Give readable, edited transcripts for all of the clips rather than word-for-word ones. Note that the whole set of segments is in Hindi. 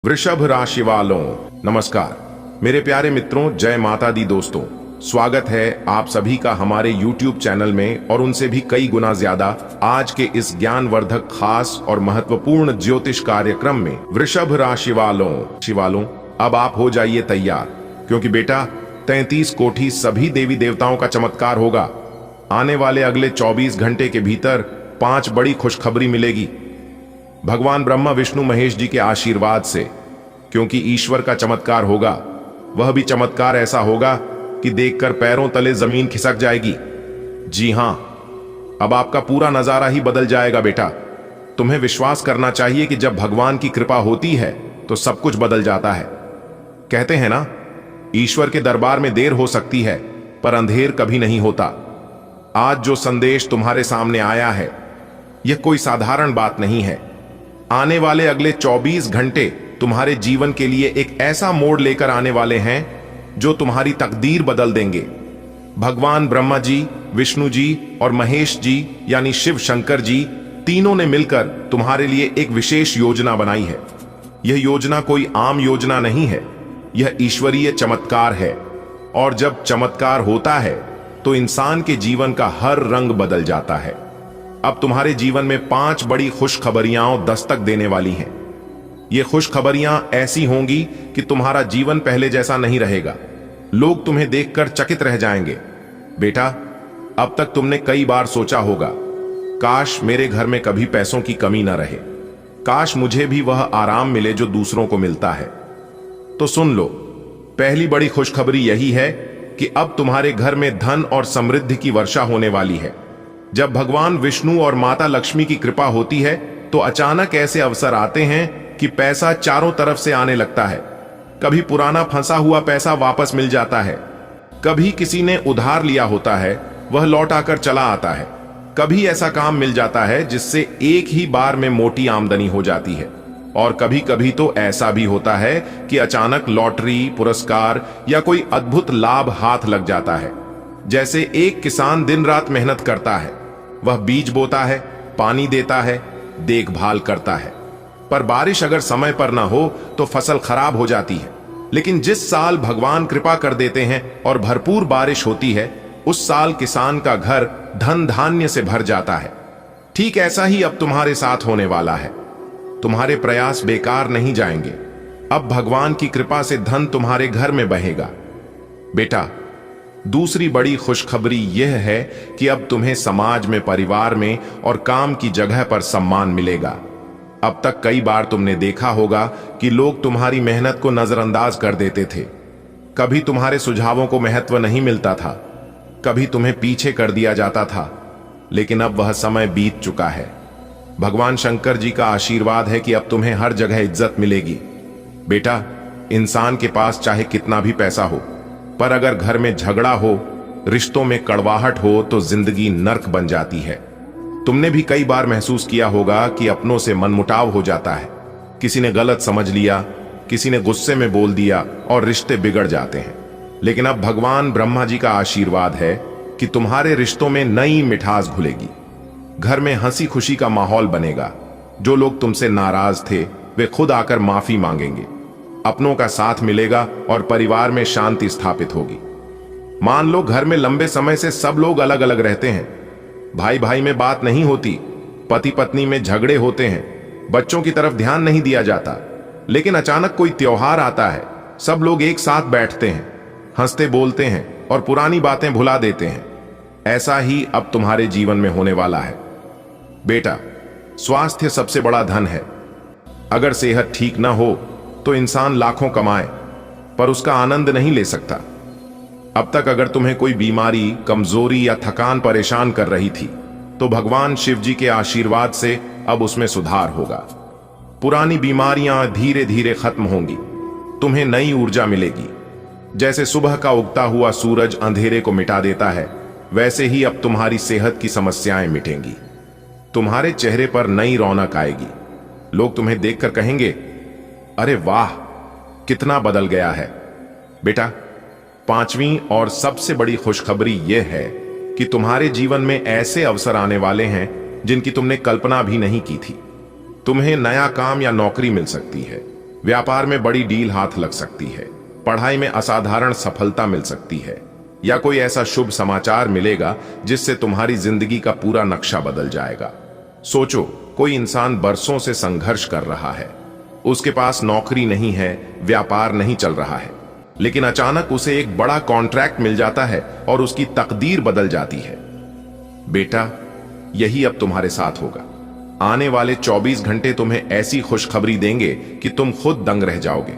वृषभ राशि वालों नमस्कार। मेरे प्यारे मित्रों, जय माता दी। दोस्तों, स्वागत है आप सभी का हमारे YouTube चैनल में और उनसे भी कई गुना ज्यादा आज के इस ज्ञानवर्धक, खास और महत्वपूर्ण ज्योतिष कार्यक्रम में। वृषभ राशि वालों अब आप हो जाइए तैयार, क्योंकि बेटा 33 कोटि सभी देवी देवताओं का चमत्कार होगा। आने वाले अगले 24 घंटे के भीतर 5 बड़ी खुशखबरी मिलेगी भगवान ब्रह्मा विष्णु महेश जी के आशीर्वाद से, क्योंकि ईश्वर का चमत्कार होगा। वह भी चमत्कार ऐसा होगा कि देखकर पैरों तले जमीन खिसक जाएगी। जी हां, अब आपका पूरा नजारा ही बदल जाएगा बेटा। तुम्हें विश्वास करना चाहिए कि जब भगवान की कृपा होती है तो सब कुछ बदल जाता है। कहते हैं ना, ईश्वर के दरबार में देर हो सकती है पर अंधेर कभी नहीं होता। आज जो संदेश तुम्हारे सामने आया है, यह कोई साधारण बात नहीं है। आने वाले अगले 24 घंटे तुम्हारे जीवन के लिए एक ऐसा मोड़ लेकर आने वाले हैं जो तुम्हारी तकदीर बदल देंगे। भगवान ब्रह्मा जी, विष्णु जी और महेश जी यानी शिव शंकर जी, तीनों ने मिलकर तुम्हारे लिए एक विशेष योजना बनाई है। यह योजना कोई आम योजना नहीं है, यह ईश्वरीय चमत्कार है। और जब चमत्कार होता है तो इंसान के जीवन का हर रंग बदल जाता है। अब तुम्हारे जीवन में 5 बड़ी खुशखबरियां दस्तक देने वाली हैं। ये खुशखबरियां ऐसी होंगी कि तुम्हारा जीवन पहले जैसा नहीं रहेगा। लोग तुम्हें देखकर चकित रह जाएंगे। बेटा, अब तक तुमने कई बार सोचा होगा, काश मेरे घर में कभी पैसों की कमी न रहे, काश मुझे भी वह आराम मिले जो दूसरों को मिलता है। तो सुन लो, पहली बड़ी खुशखबरी यही है कि अब तुम्हारे घर में धन और समृद्धि की वर्षा होने वाली है। जब भगवान विष्णु और माता लक्ष्मी की कृपा होती है तो अचानक ऐसे अवसर आते हैं कि पैसा चारों तरफ से आने लगता है। कभी पुराना फंसा हुआ पैसा वापस मिल जाता है, कभी किसी ने उधार लिया होता है वह लौट आकर चला आता है, कभी ऐसा काम मिल जाता है जिससे एक ही बार में मोटी आमदनी हो जाती है, और कभी कभी तो ऐसा भी होता है कि अचानक लॉटरी, पुरस्कार या कोई अद्भुत लाभ हाथ लग जाता है। जैसे एक किसान दिन रात मेहनत करता है, वह बीज बोता है, पानी देता है, देखभाल करता है, पर बारिश अगर समय पर ना हो तो फसल खराब हो जाती है। लेकिन जिस साल भगवान कृपा कर देते हैं और भरपूर बारिश होती है, उस साल किसान का घर धन धान्य से भर जाता है। ठीक ऐसा ही अब तुम्हारे साथ होने वाला है। तुम्हारे प्रयास बेकार नहीं जाएंगे। अब भगवान की कृपा से धन तुम्हारे घर में बहेगा। बेटा, दूसरी बड़ी खुशखबरी यह है कि अब तुम्हें समाज में, परिवार में और काम की जगह पर सम्मान मिलेगा। अब तक कई बार तुमने देखा होगा कि लोग तुम्हारी मेहनत को नजरअंदाज कर देते थे। कभी तुम्हारे सुझावों को महत्व नहीं मिलता था, कभी तुम्हें पीछे कर दिया जाता था, लेकिन अब वह समय बीत चुका है। भगवान शंकर जी का आशीर्वाद है कि अब तुम्हें हर जगह इज्जत मिलेगी। बेटा, इंसान के पास चाहे कितना भी पैसा हो, पर अगर घर में झगड़ा हो, रिश्तों में कड़वाहट हो तो जिंदगी नर्क बन जाती है। तुमने भी कई बार महसूस किया होगा कि अपनों से मनमुटाव हो जाता है। किसी ने गलत समझ लिया, किसी ने गुस्से में बोल दिया और रिश्ते बिगड़ जाते हैं। लेकिन अब भगवान ब्रह्मा जी का आशीर्वाद है कि तुम्हारे रिश्तों में नई मिठास घुलेगी। घर में हंसी खुशी का माहौल बनेगा। जो लोग तुमसे नाराज थे वे खुद आकर माफी मांगेंगे। अपनों का साथ मिलेगा और परिवार में शांति स्थापित होगी। मान लो घर में लंबे समय से सब लोग अलग अलग रहते हैं, भाई भाई में बात नहीं होती, पति पत्नी में झगड़े होते हैं, बच्चों की तरफ ध्यान नहीं दिया जाता। लेकिन अचानक कोई त्योहार आता है, सब लोग एक साथ बैठते हैं, हंसते बोलते हैं और पुरानी बातें भुला देते हैं। ऐसा ही अब तुम्हारे जीवन में होने वाला है। बेटा, स्वास्थ्य सबसे बड़ा धन है। अगर सेहत ठीक ना हो तो इंसान लाखों कमाए पर उसका आनंद नहीं ले सकता। अब तक अगर तुम्हें कोई बीमारी, कमजोरी या थकान परेशान कर रही थी तो भगवान शिव जी के आशीर्वाद से अब उसमें सुधार होगा। पुरानी बीमारियां धीरे धीरे खत्म होंगी, तुम्हें नई ऊर्जा मिलेगी। जैसे सुबह का उगता हुआ सूरज अंधेरे को मिटा देता है, वैसे ही अब तुम्हारी सेहत की समस्याएं मिटेंगी। तुम्हारे चेहरे पर नई रौनक आएगी। लोग तुम्हें देखकर कहेंगे, अरे वाह, कितना बदल गया है। बेटा, 5वीं और सबसे बड़ी खुशखबरी यह है कि तुम्हारे जीवन में ऐसे अवसर आने वाले हैं जिनकी तुमने कल्पना भी नहीं की थी। तुम्हें नया काम या नौकरी मिल सकती है। व्यापार में बड़ी डील हाथ लग सकती है, पढ़ाई में असाधारण सफलता मिल सकती है, या कोई ऐसा शुभ समाचार मिलेगा जिससे तुम्हारी जिंदगी का पूरा नक्शा बदल जाएगा। सोचो, कोई इंसान बरसों से संघर्ष कर रहा है, उसके पास नौकरी नहीं है, व्यापार नहीं चल रहा है, लेकिन अचानक उसे एक बड़ा कॉन्ट्रैक्ट मिल जाता है और उसकी तकदीर बदल जाती है। बेटा, यही अब तुम्हारे साथ होगा। आने वाले 24 घंटे तुम्हें ऐसी खुशखबरी देंगे कि तुम खुद दंग रह जाओगे।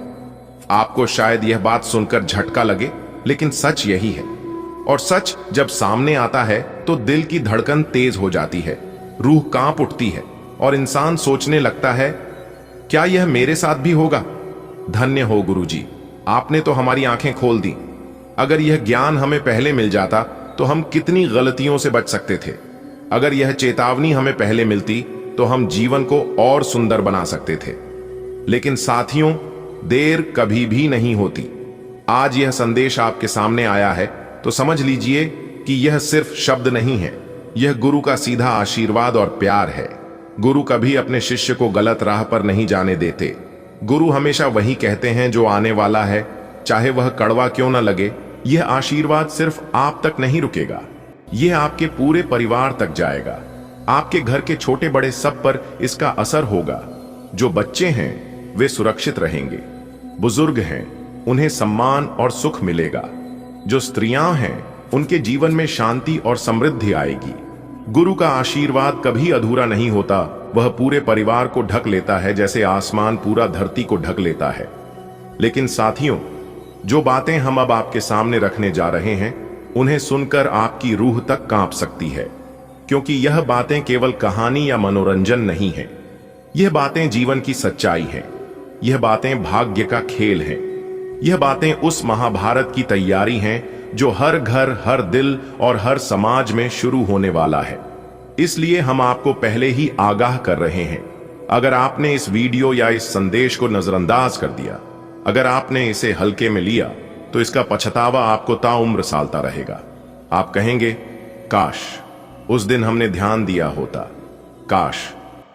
आपको शायद यह बात सुनकर झटका लगे, लेकिन सच यही है। और सच जब सामने आता है तो दिल की धड़कन तेज हो जाती है, रूह कांप उठती है और इंसान सोचने लगता है, क्या यह मेरे साथ भी होगा? धन्य हो गुरुजी, आपने तो हमारी आंखें खोल दी। अगर यह ज्ञान हमें पहले मिल जाता तो हम कितनी गलतियों से बच सकते थे। अगर यह चेतावनी हमें पहले मिलती तो हम जीवन को और सुंदर बना सकते थे। लेकिन साथियों, देर कभी भी नहीं होती। आज यह संदेश आपके सामने आया है तो समझ लीजिए कि यह सिर्फ शब्द नहीं है, यह गुरु का सीधा आशीर्वाद और प्यार है। गुरु कभी अपने शिष्य को गलत राह पर नहीं जाने देते। गुरु हमेशा वही कहते हैं जो आने वाला है, चाहे वह कड़वा क्यों न लगे। यह आशीर्वाद सिर्फ आप तक नहीं रुकेगा, यह आपके पूरे परिवार तक जाएगा। आपके घर के छोटे बड़े सब पर इसका असर होगा। जो बच्चे हैं वे सुरक्षित रहेंगे, बुजुर्ग हैं उन्हें सम्मान और सुख मिलेगा, जो स्त्रियां हैं उनके जीवन में शांति और समृद्धि आएगी। गुरु का आशीर्वाद कभी अधूरा नहीं होता, वह पूरे परिवार को ढक लेता है जैसे आसमान पूरा धरती को ढक लेता है। लेकिन साथियों, जो बातें हम अब आपके सामने रखने जा रहे हैं, उन्हें सुनकर आपकी रूह तक कांप सकती है, क्योंकि यह बातें केवल कहानी या मनोरंजन नहीं है। यह बातें जीवन की सच्चाई हैं। यह बातें भाग्य का खेल हैं। यह बातें उस महाभारत की तैयारी हैं जो हर घर, हर दिल और हर समाज में शुरू होने वाला है। इसलिए हम आपको पहले ही आगाह कर रहे हैं। अगर आपने इस वीडियो या इस संदेश को नजरअंदाज कर दिया, अगर आपने इसे हल्के में लिया, तो इसका पछतावा आपको ताउम्र सालता रहेगा। आप कहेंगे, काश उस दिन हमने ध्यान दिया होता, काश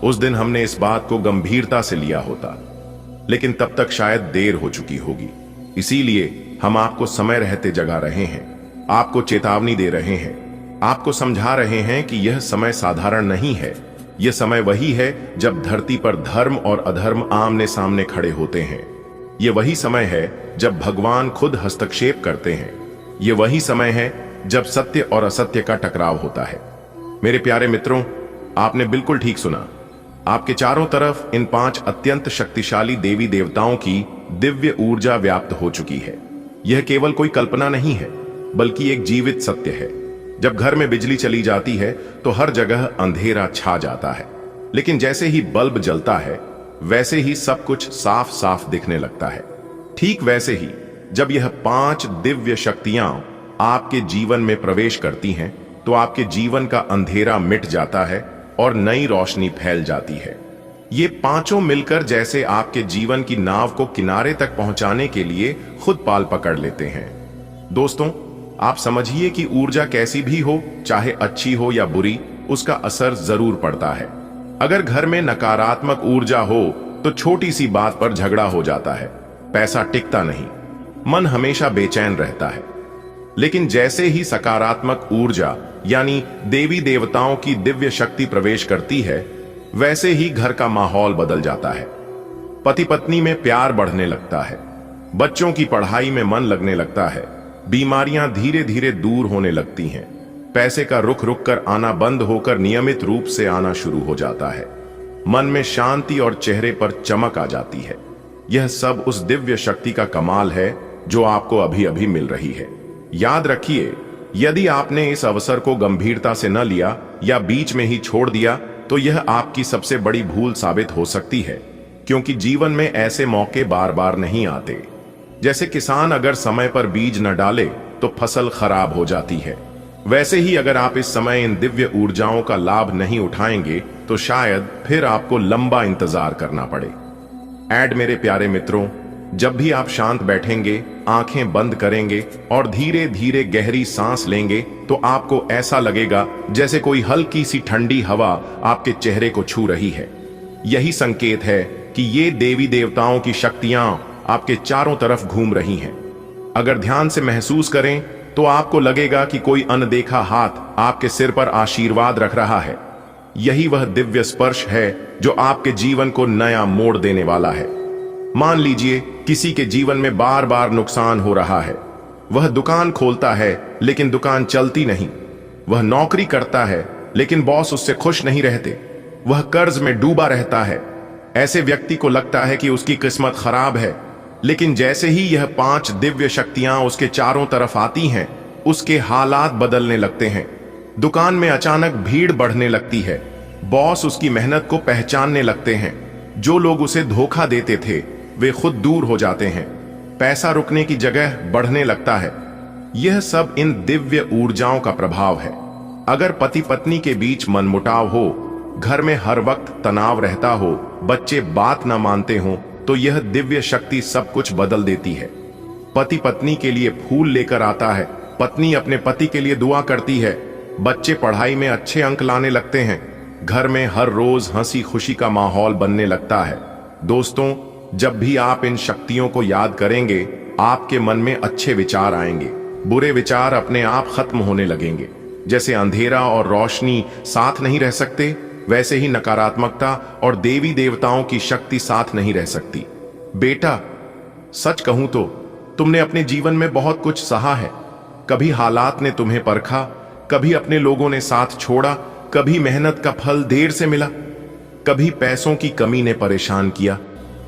उस दिन हमने इस बात को गंभीरता से लिया होता। लेकिन तब तक शायद देर हो चुकी होगी। इसीलिए हम आपको समय रहते जगा रहे हैं, आपको चेतावनी दे रहे हैं, आपको समझा रहे हैं कि यह समय साधारण नहीं है। यह समय वही है जब धरती पर धर्म और अधर्म आमने सामने खड़े होते हैं। यह वही समय है जब भगवान खुद हस्तक्षेप करते हैं। यह वही समय है जब सत्य और असत्य का टकराव होता है। मेरे प्यारे मित्रों, आपने बिल्कुल ठीक सुना। आपके चारों तरफ इन 5 अत्यंत शक्तिशाली देवी देवताओं की दिव्य ऊर्जा व्याप्त हो चुकी है। यह केवल कोई कल्पना नहीं है, बल्कि एक जीवित सत्य है। जब घर में बिजली चली जाती है तो हर जगह अंधेरा छा जाता है, लेकिन जैसे ही बल्ब जलता है वैसे ही सब कुछ साफ साफ दिखने लगता है। ठीक वैसे ही जब यह 5 दिव्य शक्तियां आपके जीवन में प्रवेश करती हैं, तो आपके जीवन का अंधेरा मिट जाता है और नई रोशनी फैल जाती है। ये पांचों मिलकर जैसे आपके जीवन की नाव को किनारे तक पहुंचाने के लिए खुद पाल पकड़ लेते हैं। दोस्तों, आप समझिए कि ऊर्जा कैसी भी हो, चाहे अच्छी हो या बुरी, उसका असर जरूर पड़ता है। अगर घर में नकारात्मक ऊर्जा हो तो छोटी सी बात पर झगड़ा हो जाता है, पैसा टिकता नहीं, मन हमेशा बेचैन रहता है। लेकिन जैसे ही सकारात्मक ऊर्जा यानी देवी देवताओं की दिव्य शक्ति प्रवेश करती है, वैसे ही घर का माहौल बदल जाता है। पति पत्नी में प्यार बढ़ने लगता है, बच्चों की पढ़ाई में मन लगने लगता है, बीमारियां धीरे धीरे दूर होने लगती हैं, पैसे का रुक रुक कर आना बंद होकर नियमित रूप से आना शुरू हो जाता है, मन में शांति और चेहरे पर चमक आ जाती है। यह सब उस दिव्य शक्ति का कमाल है जो आपको अभी अभी मिल रही है। याद रखिए, यदि आपने इस अवसर को गंभीरता से न लिया या बीच में ही छोड़ दिया, तो यह आपकी सबसे बड़ी भूल साबित हो सकती है, क्योंकि जीवन में ऐसे मौके बार बार नहीं आते। जैसे किसान अगर समय पर बीज न डाले तो फसल खराब हो जाती है, वैसे ही अगर आप इस समय इन दिव्य ऊर्जाओं का लाभ नहीं उठाएंगे तो शायद फिर आपको लंबा इंतजार करना पड़े। मेरे प्यारे मित्रों, जब भी आप शांत बैठेंगे, आंखें बंद करेंगे और धीरे धीरे गहरी सांस लेंगे, तो आपको ऐसा लगेगा जैसे कोई हल्की सी ठंडी हवा आपके चेहरे को छू रही है। यही संकेत है कि ये देवी देवताओं की शक्तियां आपके चारों तरफ घूम रही हैं। अगर ध्यान से महसूस करें तो आपको लगेगा कि कोई अनदेखा हाथ आपके सिर पर आशीर्वाद रख रहा है। यही वह दिव्य स्पर्श है जो आपके जीवन को नया मोड़ देने वाला है। मान लीजिए किसी के जीवन में बार बार नुकसान हो रहा है। वह दुकान खोलता है लेकिन दुकान चलती नहीं। वह नौकरी करता है लेकिन बॉस उससे खुश नहीं रहते। वह कर्ज में डूबा रहता है। ऐसे व्यक्ति को लगता है कि उसकी किस्मत खराब है, लेकिन जैसे ही यह 5 दिव्य शक्तियां उसके चारों तरफ आती हैं, उसके हालात बदलने लगते हैं। दुकान में अचानक भीड़ बढ़ने लगती है। बॉस उसकी मेहनत को पहचानने लगते हैं। जो लोग उसे धोखा देते थे वे खुद दूर हो जाते हैं। पैसा रुकने की जगह बढ़ने लगता है। यह सब इन दिव्य ऊर्जाओं का प्रभाव है। अगर पति पत्नी के बीच मनमुटाव हो, घर में हर वक्त तनाव रहता हो, बच्चे बात ना मानते हो, तो यह दिव्य शक्ति सब कुछ बदल देती है। पति पत्नी के लिए फूल लेकर आता है, पत्नी अपने पति के लिए दुआ करती है, बच्चे पढ़ाई में अच्छे अंक लाने लगते हैं, घर में हर रोज हंसी खुशी का माहौल बनने लगता है। दोस्तों, जब भी आप इन शक्तियों को याद करेंगे, आपके मन में अच्छे विचार आएंगे। बुरे विचार अपने आप खत्म होने लगेंगे। जैसे अंधेरा और रोशनी साथ नहीं रह सकते, वैसे ही नकारात्मकता और देवी देवताओं की शक्ति साथ नहीं रह सकती। बेटा, सच कहूं तो तुमने अपने जीवन में बहुत कुछ सहा है। कभी हालात ने तुम्हें परखा, कभी अपने लोगों ने साथ छोड़ा, कभी मेहनत का फल देर से मिला, कभी पैसों की कमी ने परेशान किया,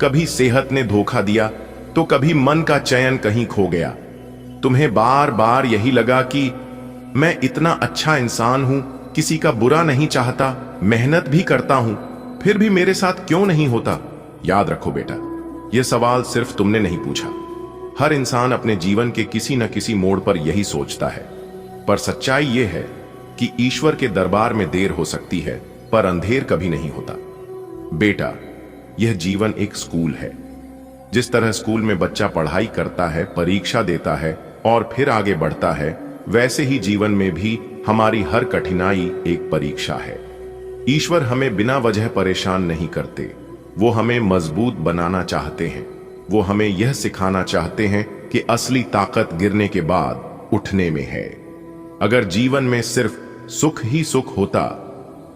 कभी सेहत ने धोखा दिया, तो कभी मन का चयन कहीं खो गया। तुम्हें बार बार यही लगा कि मैं इतना अच्छा इंसान हूं, किसी का बुरा नहीं चाहता, मेहनत भी करता हूं, फिर भी मेरे साथ क्यों नहीं होता। याद रखो बेटा, यह सवाल सिर्फ तुमने नहीं पूछा। हर इंसान अपने जीवन के किसी न किसी मोड़ पर यही सोचता है। पर सच्चाई यह है कि ईश्वर के दरबार में देर हो सकती है, पर अंधेर कभी नहीं होता। बेटा, यह जीवन एक स्कूल है। जिस तरह स्कूल में बच्चा पढ़ाई करता है, परीक्षा देता है और फिर आगे बढ़ता है, वैसे ही जीवन में भी हमारी हर कठिनाई एक परीक्षा है। ईश्वर हमें बिना वजह परेशान नहीं करते। वो हमें मजबूत बनाना चाहते हैं। वो हमें यह सिखाना चाहते हैं कि असली ताकत गिरने के बाद उठने में है। अगर जीवन में सिर्फ सुख ही सुख होता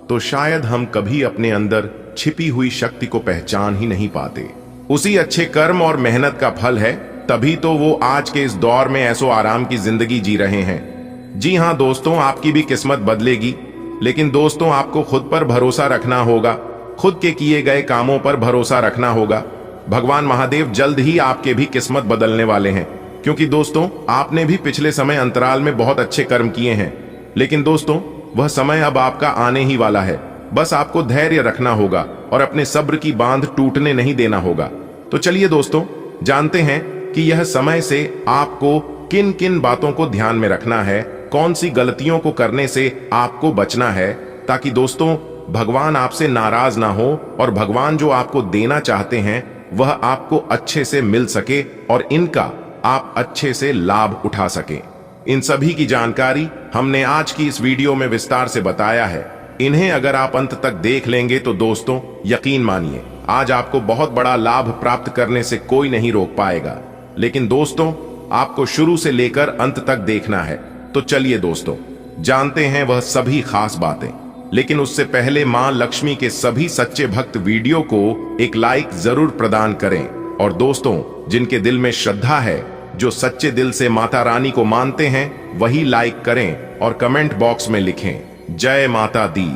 तो शायद हम कभी अपने अंदर छिपी हुई शक्ति को पहचान ही नहीं पाते। उसी अच्छे कर्म और मेहनत का फल है, तभी तो वो आज के इस दौर में ऐसो आराम की जिंदगी जी रहे हैं। जी हां दोस्तों, आपकी भी किस्मत बदलेगी, लेकिन दोस्तों आपको खुद पर भरोसा रखना होगा। खुद के किए गए कामों पर भरोसा रखना होगा। भगवान महादेव जल्द ही आपके भी किस्मत बदलने वाले हैं, क्योंकि दोस्तों आपने भी पिछले समय अंतराल में बहुत अच्छे कर्म किए हैं। लेकिन दोस्तों, वह समय अब आपका आने ही वाला है। बस आपको धैर्य रखना होगा और अपने सब्र की बांध टूटने नहीं देना होगा। तो चलिए दोस्तों, जानते हैं कि यह समय से आपको किन किन बातों को ध्यान में रखना है, कौन सी गलतियों को करने से आपको बचना है, ताकि दोस्तों भगवान आपसे नाराज ना हो और भगवान जो आपको देना चाहते हैं वह आपको अच्छे से मिल सके और इनका आप अच्छे से लाभ उठा सकें। इन सभी की जानकारी हमने आज की इस वीडियो में विस्तार से बताया है। इन्हें अगर आप अंत तक देख लेंगे तो दोस्तों यकीन मानिए, आज आपको बहुत बड़ा लाभ प्राप्त करने से कोई नहीं रोक पाएगा। लेकिन दोस्तों आपको शुरू से लेकर अंत तक देखना है। तो चलिए दोस्तों, जानते हैं वह सभी खास बातें। लेकिन उससे पहले मां लक्ष्मी के सभी सच्चे भक्त वीडियो को एक लाइक जरूर प्रदान करें। और दोस्तों, जिनके दिल में श्रद्धा है, जो सच्चे दिल से माता रानी को मानते हैं, वही लाइक करें और कमेंट बॉक्स में लिखें जय माता दी।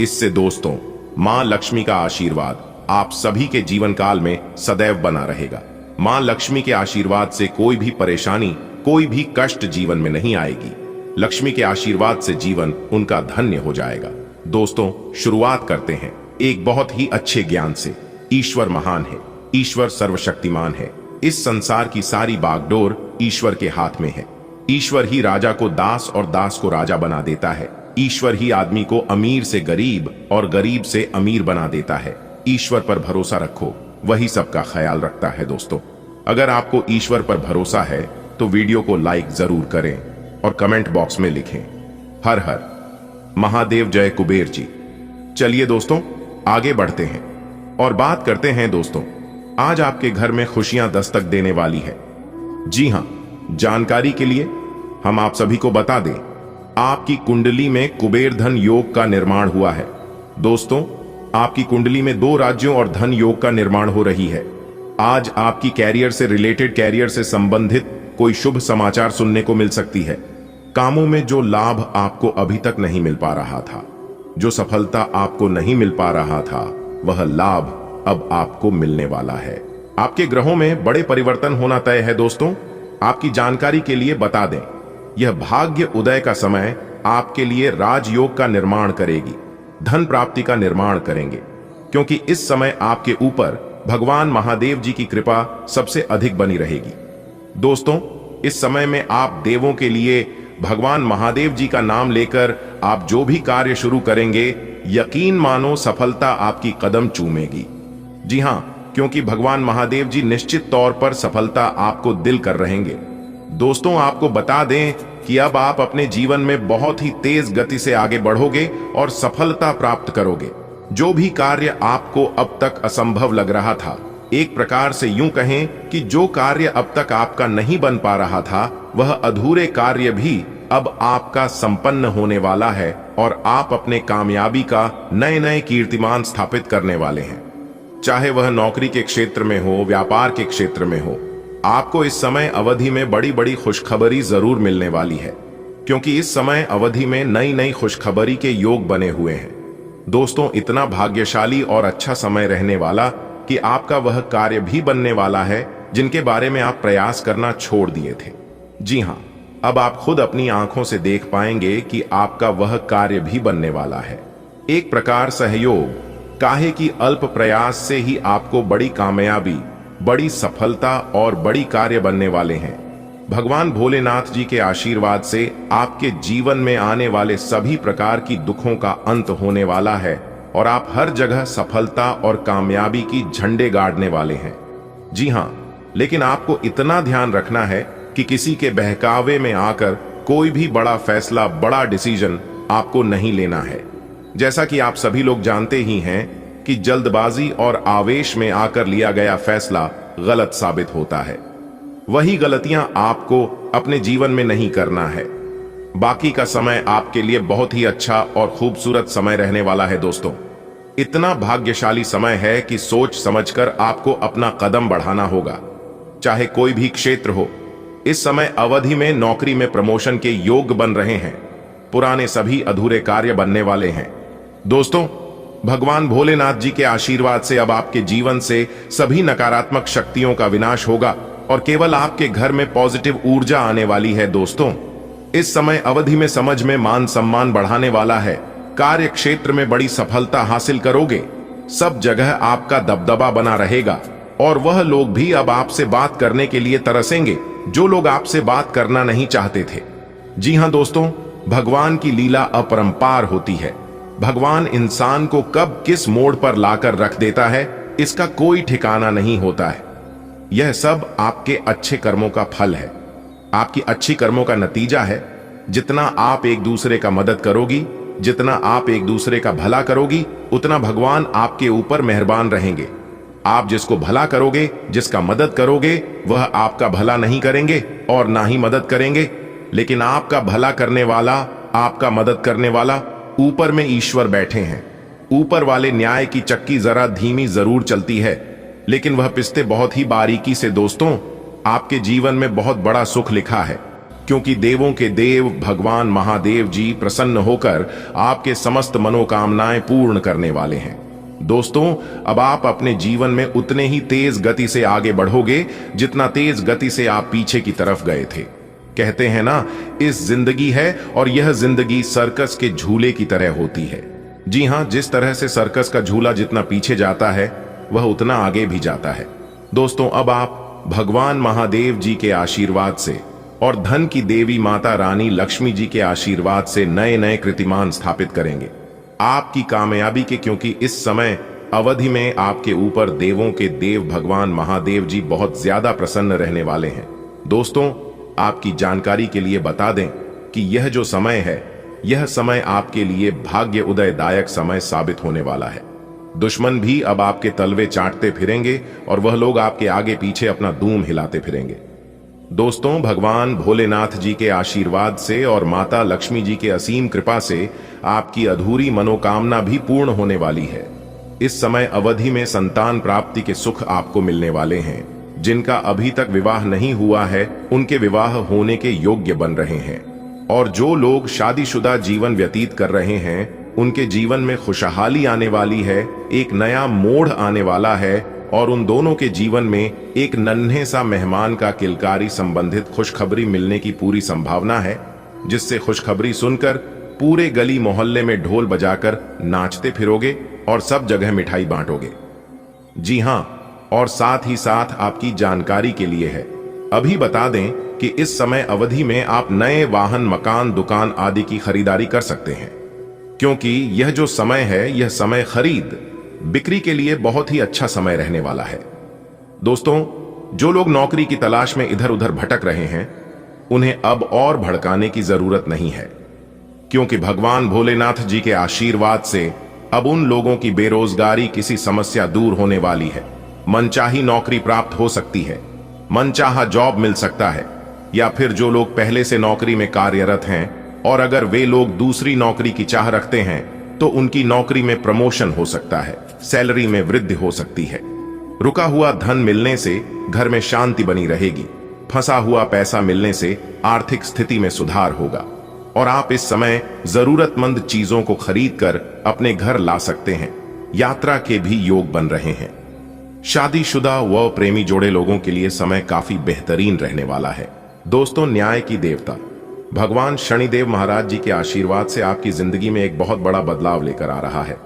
इससे दोस्तों मां लक्ष्मी का आशीर्वाद आप सभी के जीवन काल में सदैव बना रहेगा। मां लक्ष्मी के आशीर्वाद से कोई भी परेशानी, कोई भी कष्ट जीवन में नहीं आएगी। लक्ष्मी के आशीर्वाद से जीवन उनका धन्य हो जाएगा। दोस्तों, शुरुआत करते हैं एक बहुत ही अच्छे ज्ञान से। ईश्वर महान है, ईश्वर सर्वशक्तिमान है। इस संसार की सारी बागडोर ईश्वर के हाथ में है। ईश्वर ही राजा को दास और दास को राजा बना देता है। ईश्वर ही आदमी को अमीर से गरीब और गरीब से अमीर बना देता है। ईश्वर पर भरोसा रखो, वही सबका ख्याल रखता है। दोस्तों, अगर आपको ईश्वर पर भरोसा है तो वीडियो को लाइक जरूर करें और कमेंट बॉक्स में लिखें हर हर महादेव जय कुबेर जी। चलिए दोस्तों आगे बढ़ते हैं। और बात करते हैं दोस्तों, आज आपके घर में खुशियां दस्तक देने वाली है। जी हां, जानकारी के लिए हम आप सभी को बता दें, आपकी कुंडली में कुबेर धन योग का निर्माण हुआ है। दोस्तों, आपकी कुंडली में 2 राज्यों और धन योग का निर्माण हो रही है। आज आपकी कैरियर से रिलेटेड, कैरियर से संबंधित कोई शुभ समाचार सुनने को मिल सकती है। कामों में जो लाभ आपको अभी तक नहीं मिल पा रहा था, जो सफलता आपको नहीं मिल पा रहा था, वह लाभ अब आपको मिलने वाला है। आपके ग्रहों में बड़े परिवर्तन होना तय है। दोस्तों, आपकी जानकारी के लिए बता दें, यह भाग्य उदय का समय आपके लिए राजयोग का निर्माण करेगी, धन प्राप्ति का निर्माण करेंगे, क्योंकि इस समय आपके ऊपर भगवान महादेव जी की कृपा सबसे अधिक बनी रहेगी। दोस्तों, इस समय में आप देवों के लिए भगवान महादेव जी का नाम लेकर आप जो भी कार्य शुरू करेंगे, यकीन मानो सफलता आपकी कदम चूमेगी। जी हां, क्योंकि भगवान महादेव जी निश्चित तौर पर सफलता आपको दिल कर रहेंगे। दोस्तों, आपको बता दें कि अब आप अपने जीवन में बहुत ही तेज गति से आगे बढ़ोगे और सफलता प्राप्त करोगे। जो भी कार्य आपको अब तक असंभव लग रहा था, एक प्रकार से यूं कहें कि जो कार्य अब तक आपका नहीं बन पा रहा था, वह अधूरे कार्य भी अब आपका संपन्न होने वाला है और आप अपने कामयाबी का नए नए कीर्तिमान स्थापित करने वाले हैं। चाहे वह नौकरी के क्षेत्र में हो, व्यापार के क्षेत्र में हो, आपको इस समय अवधि में बड़ी बड़ी खुशखबरी जरूर मिलने वाली है, क्योंकि इस समय अवधि में नई नई खुशखबरी के योग बने हुए हैं। दोस्तों, इतना भाग्यशाली और अच्छा समय रहने वाला कि आपका वह कार्य भी बनने वाला है जिनके बारे में आप प्रयास करना छोड़ दिए थे। जी हां, अब आप खुद अपनी आंखों से देख पाएंगे कि आपका वह कार्य भी बनने वाला है। एक प्रकार सहयोग, काहे की अल्प प्रयास से ही आपको बड़ी कामयाबी, बड़ी सफलता और बड़ी कार्य बनने वाले हैं। भगवान भोलेनाथ जी के आशीर्वाद से आपके जीवन में आने वाले सभी प्रकार की दुखों का अंत होने वाला है और आप हर जगह सफलता और कामयाबी की झंडे गाड़ने वाले हैं। जी हां, लेकिन आपको इतना ध्यान रखना है कि किसी के बहकावे में आकर कोई भी बड़ा फैसला, बड़ा डिसीजन आपको नहीं लेना है। जैसा कि आप सभी लोग जानते ही हैं कि जल्दबाजी और आवेश में आकर लिया गया फैसला गलत साबित होता है। वही गलतियां आपको अपने जीवन में नहीं करना है। बाकी का समय आपके लिए बहुत ही अच्छा और खूबसूरत समय रहने वाला है। दोस्तों, इतना भाग्यशाली समय है कि सोच समझकर आपको अपना कदम बढ़ाना होगा, चाहे कोई भी क्षेत्र हो। इस समय अवधि में नौकरी में प्रमोशन के योग बन रहे हैं, पुराने सभी अधूरे कार्य बनने वाले हैं। दोस्तों, भगवान भोलेनाथ जी के आशीर्वाद से अब आपके जीवन से सभी नकारात्मक शक्तियों का विनाश होगा और केवल आपके घर में पॉजिटिव ऊर्जा आने वाली है। दोस्तों, इस समय अवधि में समझ में मान सम्मान बढ़ाने वाला है, कार्य क्षेत्र में बड़ी सफलता हासिल करोगे, सब जगह आपका दबदबा बना रहेगा और वह लोग भी अब आपसे बात करने के लिए तरसेंगे जो लोग आपसे बात करना नहीं चाहते थे। जी हां दोस्तों, भगवान की लीला अपरंपार होती है। भगवान इंसान को कब किस मोड़ पर लाकर रख देता है, इसका कोई ठिकाना नहीं होता है। यह सब आपके अच्छे कर्मों का फल है, आपकी अच्छी कर्मों का नतीजा है। जितना आप एक दूसरे का मदद करोगी, जितना आप एक दूसरे का भला करोगी, उतना भगवान आपके ऊपर मेहरबान रहेंगे। आप जिसको भला करोगे, जिसका मदद करोगे, वह आपका भला नहीं करेंगे और ना ही मदद करेंगे। लेकिन आपका भला करने वाला, आपका मदद करने वाला, ऊपर में ईश्वर बैठे हैं। ऊपर वाले न्याय की चक्की जरा धीमी जरूर चलती है, लेकिन वह पिसते बहुत ही बारीकी से। दोस्तों, आपके जीवन में बहुत बड़ा सुख लिखा है, क्योंकि देवों के देव भगवान महादेव जी प्रसन्न होकर आपके समस्त मनोकामनाएं पूर्ण करने वाले हैं। दोस्तों, अब आप अपने जीवन में उतने ही तेज गति से आगे बढ़ोगे जितना तेज गति से आप पीछे की तरफ गए थे। कहते हैं ना, इस जिंदगी है और यह जिंदगी सर्कस के झूले की तरह होती है। जी हां, जिस तरह से सर्कस का झूला जितना पीछे जाता है, वह उतना आगे भी जाता है। दोस्तों, अब आप भगवान महादेव जी के आशीर्वाद से और धन की देवी माता रानी लक्ष्मी जी के आशीर्वाद से नए नए कीर्तिमान स्थापित करेंगे आपकी कामयाबी के, क्योंकि इस समय अवधि में आपके ऊपर देवों के देव भगवान महादेव जी बहुत ज्यादा प्रसन्न रहने वाले हैं। दोस्तों, आपकी जानकारी के लिए बता दें कि यह जो समय है, यह समय आपके लिए भाग्य उदयदायक समय साबित होने वाला है। दुश्मन भी अब आपके तलवे चाटते फिरेंगे और वह लोग आपके आगे पीछे अपना दूम हिलाते फिरेंगे। दोस्तों, भगवान भोलेनाथ जी के आशीर्वाद से और माता लक्ष्मी जी के असीम कृपा से आपकी अधूरी मनोकामना भी पूर्ण होने वाली है। इस समय अवधि में संतान प्राप्ति के सुख आपको मिलने वाले हैं। जिनका अभी तक विवाह नहीं हुआ है उनके विवाह होने के योग्य बन रहे हैं, और जो लोग शादीशुदा जीवन व्यतीत कर रहे हैं उनके जीवन में खुशहाली आने वाली है, एक नया मोड़ आने वाला है, और उन दोनों के जीवन में एक नन्हे सा मेहमान का किलकारी संबंधित खुशखबरी मिलने की पूरी संभावना है, जिससे खुशखबरी सुनकर पूरे गली मोहल्ले में ढोल बजाकर नाचते फिरोगे और सब जगह मिठाई बांटोगे। जी हां, और साथ ही साथ आपकी जानकारी के लिए है, अभी बता दें कि इस समय अवधि में आप नए वाहन, मकान, दुकान आदि की खरीदारी कर सकते हैं, क्योंकि यह जो समय है यह समय खरीद बिक्री के लिए बहुत ही अच्छा समय रहने वाला है। दोस्तों, जो लोग नौकरी की तलाश में इधर उधर भटक रहे हैं उन्हें अब और भड़काने की जरूरत नहीं है, क्योंकि भगवान भोलेनाथ जी के आशीर्वाद से अब उन लोगों की बेरोजगारी किसी समस्या दूर होने वाली है। मनचाही नौकरी प्राप्त हो सकती है, मनचाहा जॉब मिल सकता है, या फिर जो लोग पहले से नौकरी में कार्यरत हैं और अगर वे लोग दूसरी नौकरी की चाह रखते हैं तो उनकी नौकरी में प्रमोशन हो सकता है, सैलरी में वृद्धि हो सकती है। रुका हुआ धन मिलने से घर में शांति बनी रहेगी, फंसा हुआ पैसा मिलने से आर्थिक स्थिति में सुधार होगा, और आप इस समय जरूरतमंद चीजों को खरीद कर अपने घर ला सकते हैं। यात्रा के भी योग बन रहे हैं। शादीशुदा व प्रेमी जोड़े लोगों के लिए समय काफी बेहतरीन रहने वाला है। दोस्तों, न्याय की देवता भगवान शनिदेव महाराज जी के आशीर्वाद से आपकी जिंदगी में एक बहुत बड़ा बदलाव लेकर आ रहा है।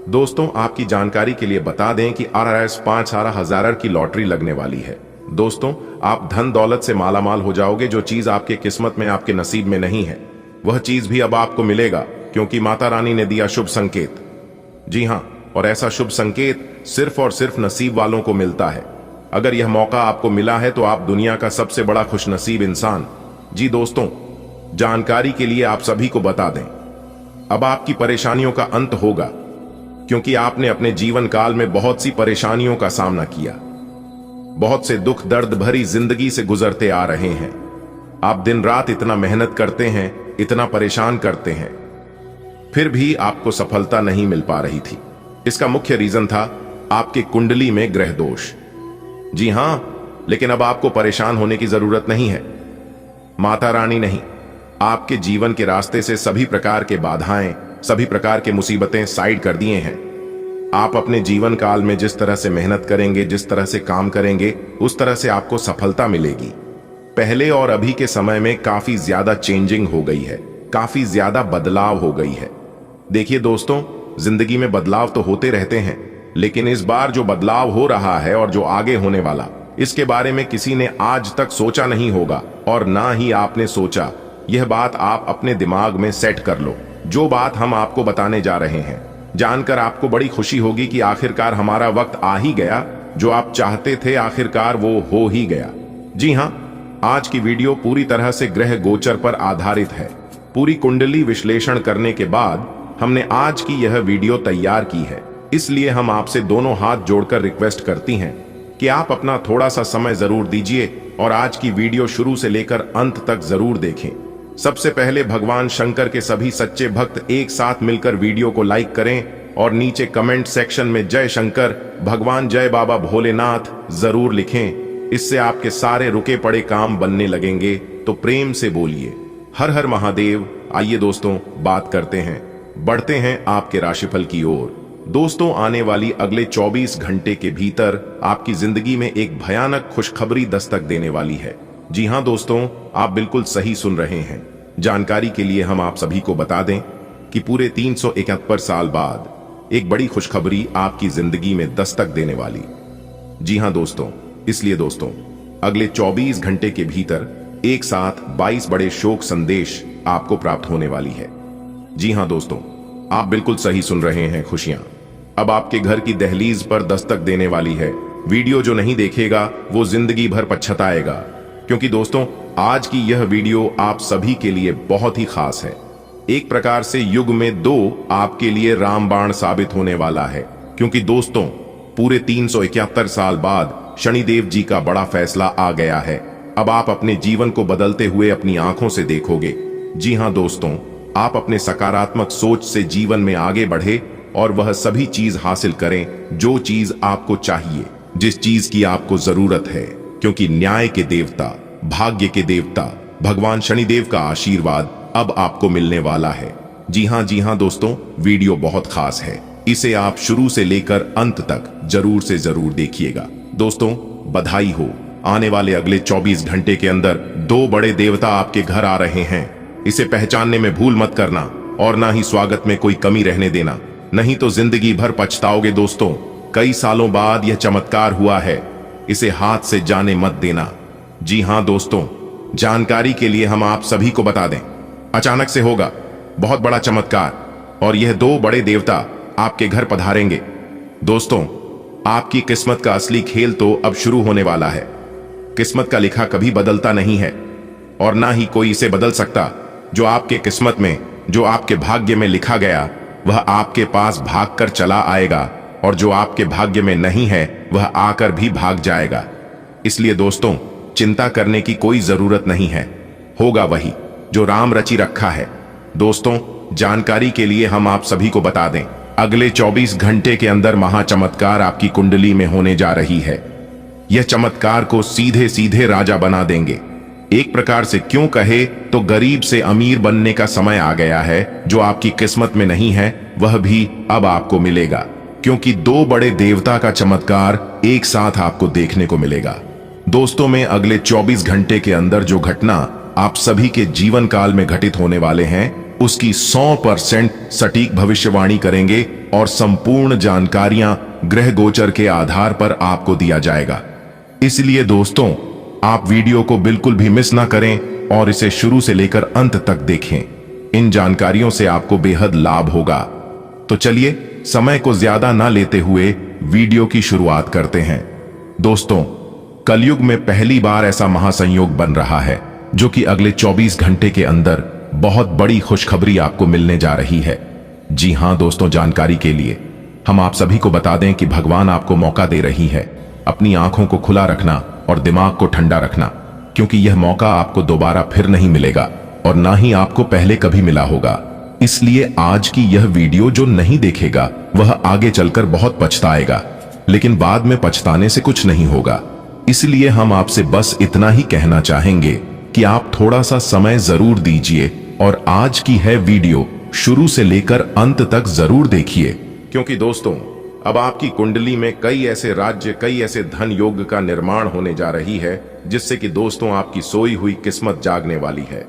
दोस्तों, आपकी जानकारी के लिए बता दें कि RRS 5,000 की लॉटरी लगने वाली है। दोस्तों, आप धन दौलत से मालामाल हो जाओगे। जो चीज आपके किस्मत में, आपके नसीब में नहीं है, वह चीज भी अब आपको मिलेगा, क्योंकि माता रानी ने दिया शुभ संकेत। जी हां, और ऐसा शुभ संकेत सिर्फ और सिर्फ नसीब वालों को मिलता है। अगर यह मौका आपको मिला है तो आप दुनिया का सबसे बड़ा खुशनसीब इंसान। जी दोस्तों, जानकारी के लिए आप सभी को बता दें, अब आपकी परेशानियों का अंत होगा, क्योंकि आपने अपने जीवन काल में बहुत सी परेशानियों का सामना किया। बहुत से दुख दर्द भरी जिंदगी से गुजरते आ रहे हैं। आप दिन रात इतना मेहनत करते हैं, इतना परेशान करते हैं, फिर भी आपको सफलता नहीं मिल पा रही थी। इसका मुख्य रीजन था आपके कुंडली में ग्रह दोष। जी हां, लेकिन अब आपको परेशान होने की जरूरत नहीं है। माता रानी नहीं, आपके जीवन के रास्ते से सभी प्रकार के बाधाएं, सभी प्रकार के मुसीबतें साइड कर दिए हैं। आप अपने जीवन काल में जिस तरह से मेहनत करेंगे, जिस तरह से काम करेंगे, उस तरह से आपको सफलता मिलेगी। पहले और अभी के समय में काफी ज्यादा चेंजिंग हो गई है, काफी ज्यादा बदलाव हो गई है। देखिए दोस्तों, जिंदगी में बदलाव तो होते रहते हैं, लेकिन इस बार जो बदलाव हो रहा है और जो आगे होने वाला, इसके बारे में किसी ने आज तक सोचा नहीं होगा, और ना ही आपने सोचा। यह बात आप अपने दिमाग में सेट कर लो। जो बात हम आपको बताने जा रहे हैं, जानकर आपको बड़ी खुशी होगी कि आखिरकार हमारा वक्त आ ही गया। जो आप चाहते थे आखिरकार वो हो ही गया। जी हां, आज की वीडियो पूरी तरह से ग्रह गोचर पर आधारित है। पूरी कुंडली विश्लेषण करने के बाद हमने आज की यह वीडियो तैयार की है। इसलिए हम आपसे दोनों हाथ जोड़कर रिक्वेस्ट करती हैं कि आप अपना थोड़ा सा समय जरूर दीजिए और आज की वीडियो शुरू से लेकर अंत तक जरूर देखें। सबसे पहले भगवान शंकर के सभी सच्चे भक्त एक साथ मिलकर वीडियो को लाइक करें और नीचे कमेंट सेक्शन में जय शंकर, भगवान जय बाबा भोलेनाथ जरूर लिखें। इससे आपके सारे रुके पड़े काम बनने लगेंगे। तो प्रेम से बोलिए हर हर महादेव। आइए दोस्तों, बात करते हैं, बढ़ते हैं आपके राशिफल की ओर। दोस्तों, आने वाली अगले 24 घंटे के भीतर आपकी जिंदगी में एक भयानक खुशखबरी दस्तक देने वाली है। जी हां दोस्तों, आप बिल्कुल सही सुन रहे हैं। जानकारी के लिए हम आप सभी को बता दें कि पूरे 371 साल बाद एक बड़ी खुशखबरी आपकी जिंदगी में दस्तक देने वाली। जी हां दोस्तों, इसलिए दोस्तों अगले 24 घंटे के भीतर एक साथ 22 बड़े शोक संदेश आपको प्राप्त होने वाली है। जी हां दोस्तों, आप बिल्कुल सही सुन रहे हैं। खुशियां अब आपके घर की दहलीज पर दस्तक देने वाली है। वीडियो जो नहीं देखेगा वो जिंदगी भर पछताएगा, क्योंकि दोस्तों आज की यह वीडियो आप सभी के लिए बहुत ही खास है। एक प्रकार से युग में 2 आपके लिए रामबाण साबित होने वाला है। क्योंकि दोस्तों पूरे 371 साल बाद शनिदेव जी का बड़ा फैसला आ गया है। अब आप अपने जीवन को बदलते हुए अपनी आंखों से देखोगे। जी हां दोस्तों, आप अपने सकारात्मक सोच से जीवन में आगे बढ़े और वह सभी चीज हासिल करें जो चीज आपको चाहिए, जिस चीज की आपको जरूरत है, क्योंकि न्याय के देवता, भाग्य के देवता भगवान शनिदेव का आशीर्वाद अब आपको मिलने वाला है। जी हां दोस्तों, वीडियो बहुत खास है, इसे आप शुरू से लेकर अंत तक जरूर से जरूर देखिएगा। दोस्तों बधाई हो, आने वाले अगले 24 घंटे के अंदर 2 बड़े देवता आपके घर आ रहे हैं। इसे पहचानने में भूल मत करना और ना ही स्वागत में कोई कमी रहने देना, नहीं तो जिंदगी भर पछताओगे। दोस्तों कई सालों बाद यह चमत्कार हुआ है, इसे हाथ से जाने मत देना। जी हां दोस्तों, जानकारी के लिए हम आप सभी को बता दें, अचानक से होगा बहुत बड़ा चमत्कार और यह 2 बड़े देवता आपके घर पधारेंगे। दोस्तों आपकी किस्मत का असली खेल तो अब शुरू होने वाला है। किस्मत का लिखा कभी बदलता नहीं है और ना ही कोई इसे बदल सकता। जो आपके किस्मत में, जो आपके भाग्य में लिखा गया वह आपके पास भागकर चला आएगा और जो आपके भाग्य में नहीं है वह आकर भी भाग जाएगा। इसलिए दोस्तों चिंता करने की कोई जरूरत नहीं है, होगा वही जो राम रची रखा है। दोस्तों जानकारी के लिए हम आप सभी को बता दें, अगले 24 घंटे के अंदर महाचमत्कार आपकी कुंडली में होने जा रही है। यह चमत्कार को सीधे सीधे राजा बना देंगे। एक प्रकार से क्यों कहे तो गरीब से अमीर बनने का समय आ गया है। जो आपकी किस्मत में नहीं है वह भी अब आपको मिलेगा, क्योंकि 2 बड़े देवता का चमत्कार एक साथ आपको देखने को मिलेगा। दोस्तों में अगले 24 घंटे के अंदर जो घटना आप सभी के जीवन काल में घटित होने वाले हैं उसकी 100% सटीक भविष्यवाणी करेंगे और संपूर्ण जानकारियां ग्रह गोचर के आधार पर आपको दिया जाएगा। इसलिए दोस्तों आप वीडियो को बिल्कुल भी मिस ना करें और इसे शुरू से लेकर अंत तक देखें। इन जानकारियों से आपको बेहद लाभ होगा। तो चलिए समय को ज्यादा ना लेते हुए वीडियो की शुरुआत करते हैं। दोस्तों कलयुग में पहली बार ऐसा महासंयोग बन रहा है जो कि अगले 24 घंटे के अंदर बहुत बड़ी खुशखबरी आपको मिलने जा रही है। जी हां दोस्तों, जानकारी के लिए हम आप सभी को बता दें कि भगवान आपको मौका दे रही है अपनी आंखों को खुला रखना और दिमाग को ठंडा रखना, क्योंकि यह मौका आपको दोबारा फिर नहीं मिलेगा और ना ही आपको पहले कभी मिला होगा। इसलिए आज की यह वीडियो जो नहीं देखेगा वह आगे चलकर बहुत पछताएगा, लेकिन बाद में पछताने से कुछ नहीं होगा। इसलिए हम आपसे बस इतना ही कहना चाहेंगे कि आप थोड़ा सा समय जरूर दीजिए और आज की है वीडियो शुरू से लेकर अंत तक जरूर देखिए, क्योंकि दोस्तों अब आपकी कुंडली में कई ऐसे राज्य, कई ऐसे धन योग का निर्माण होने जा रही है जिससे कि दोस्तों आपकी सोई हुई किस्मत जागने वाली है।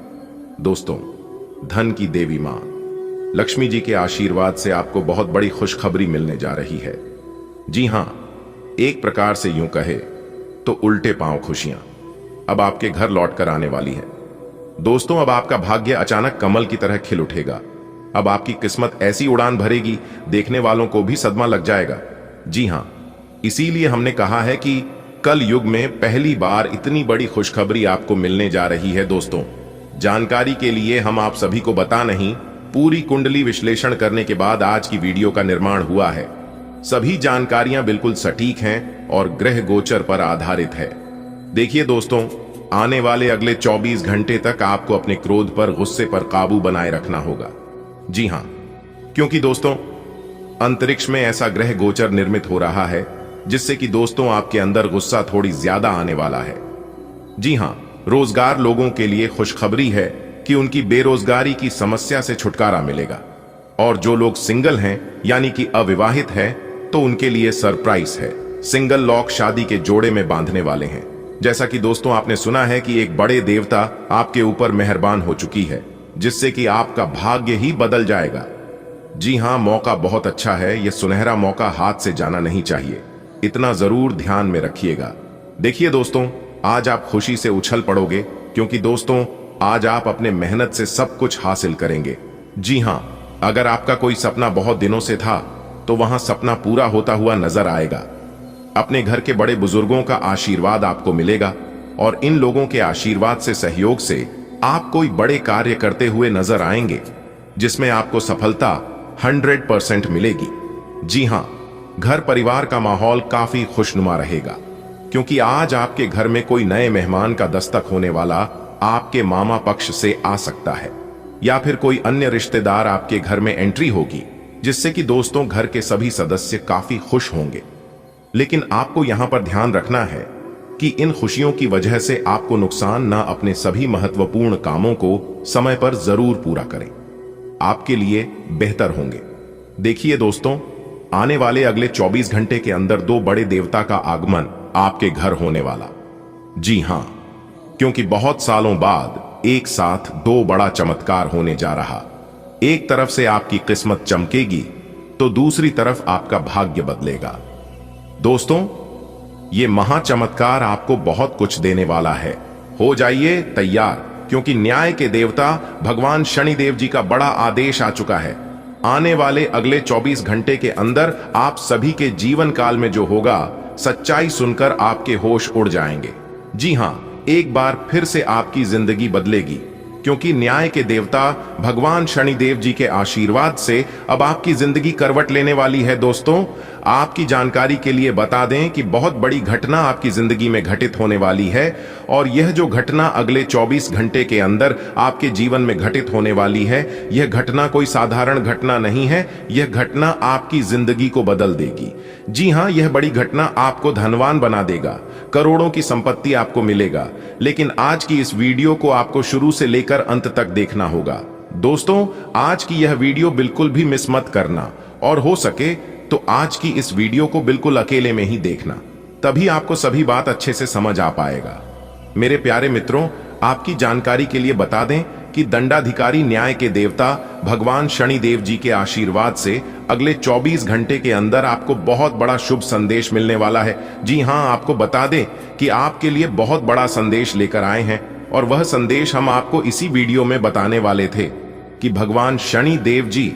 दोस्तों धन की देवी मां लक्ष्मी जी के आशीर्वाद से आपको बहुत बड़ी खुशखबरी मिलने जा रही है। जी हां, एक प्रकार से यूं कहे तो उल्टे पांव खुशियां अब आपके घर लौट कर आने वाली है। दोस्तों अब आपका भाग्य अचानक कमल की तरह खिल उठेगा। अब आपकी किस्मत ऐसी उड़ान भरेगी, देखने वालों को भी सदमा लग जाएगा। जी हां, इसीलिए हमने कहा है कि कल युग में पहली बार इतनी बड़ी खुशखबरी आपको मिलने जा रही है। दोस्तों जानकारी के लिए हम आप सभी को बता नहीं, पूरी कुंडली विश्लेषण करने के बाद आज की वीडियो का निर्माण हुआ है। सभी जानकारियां बिल्कुल सटीक हैं और ग्रह गोचर पर आधारित है। देखिए दोस्तों, आने वाले अगले 24 घंटे तक आपको अपने क्रोध पर, गुस्से पर काबू बनाए रखना होगा। जी हां, क्योंकि दोस्तों अंतरिक्ष में ऐसा ग्रह गोचर निर्मित हो रहा है जिससे कि दोस्तों आपके अंदर गुस्सा थोड़ी ज्यादा आने वाला है। जी हां, रोजगार लोगों के लिए खुशखबरी है कि उनकी बेरोजगारी की समस्या से छुटकारा मिलेगा और जो लोग सिंगल हैं यानी कि अविवाहित हैं तो उनके लिए सरप्राइज है। सिंगल लॉक शादी के जोड़े में बांधने वाले हैं। जैसा कि दोस्तों आपने सुना है कि एक बड़े देवता आपके ऊपर मेहरबान हो चुकी है जिससे कि आपका भाग्य ही बदल जाएगा। जी हां, मौका बहुत अच्छा है, यह सुनहरा मौका हाथ से जाना नहीं चाहिए, इतना जरूर ध्यान में रखिएगा। देखिए दोस्तों, आज आप खुशी से उछल पड़ोगे क्योंकि दोस्तों आज आप अपने मेहनत से सब कुछ हासिल करेंगे। जी हां, अगर आपका कोई सपना बहुत दिनों से था तो वहां सपना पूरा होता हुआ नजर आएगा। अपने घर के बड़े बुजुर्गों का आशीर्वाद आपको मिलेगा और इन लोगों के आशीर्वाद से, सहयोग से आप कोई बड़े कार्य करते हुए नजर आएंगे जिसमें आपको सफलता 100% मिलेगी। जी हां, घर परिवार का माहौल काफी खुशनुमा रहेगा, क्योंकि आज आपके घर में कोई नए मेहमान का दस्तक होने वाला आपके मामा पक्ष से आ सकता है, या फिर कोई अन्य रिश्तेदार आपके घर में एंट्री होगी, जिससे कि दोस्तों घर के सभी सदस्य काफी खुश होंगे। लेकिन आपको यहां पर ध्यान रखना है कि इन खुशियों की वजह से आपको नुकसान ना अपने सभी महत्वपूर्ण कामों को समय पर जरूर पूरा करें, आपके लिए बेहतर होंगे। देखिए दोस्तों, आने वाले अगले 24 घंटे के अंदर 2 बड़े देवता का आगमन आपके घर होने वाला। जी हां, क्योंकि बहुत सालों बाद एक साथ 2 बड़ा चमत्कार होने जा रहा। एक तरफ से आपकी किस्मत चमकेगी तो दूसरी तरफ आपका भाग्य बदलेगा। दोस्तों, ये महाचमत्कार आपको बहुत कुछ देने वाला है। हो जाइए तैयार, क्योंकि न्याय के देवता भगवान शनिदेव जी का बड़ा आदेश आ चुका है। आने वाले अगले 24 घंटे के अंदर आप सभी के जीवन काल में जो होगा, सच्चाई सुनकर आपके होश उड़ जाएंगे। जी हां, एक बार फिर से आपकी जिंदगी बदलेगी, क्योंकि न्याय के देवता भगवान शनिदेव जी के आशीर्वाद से अब आपकी जिंदगी करवट लेने वाली है। दोस्तों, आपकी जानकारी के लिए बता दें कि बहुत बड़ी घटना आपकी जिंदगी में घटित होने वाली है, और यह जो घटना अगले 24 घंटे के अंदर आपके जीवन में घटित होने वाली है, यह घटना कोई साधारण घटना नहीं है। यह घटना आपकी जिंदगी को बदल देगी। जी हां, यह बड़ी घटना आपको धनवान बना देगा, करोड़ों की संपत्ति आपको मिलेगा। लेकिन आज की इस वीडियो को आपको शुरू से लेकर अंत तक देखना होगा। दोस्तों, आज की यह वीडियो बिल्कुल भी मिस मत करना, और हो सके तो आज की इस वीडियो को बिल्कुल अकेले में ही देखना, तभी आपको सभी बात अच्छे से समझ आ पाएगा। मेरे प्यारे मित्रों, आपकी जानकारी के लिए बता दें कि दंडाधिकारी न्याय के देवता भगवान शनिदेव जी के आशीर्वाद से अगले 24 घंटे के अंदर आपको बहुत बड़ा शुभ संदेश मिलने वाला है। जी हां, आपको बता दें कि आपके लिए बहुत बड़ा संदेश लेकर आए हैं, और वह संदेश हम आपको इसी वीडियो में बताने वाले थे कि भगवान शनिदेव जी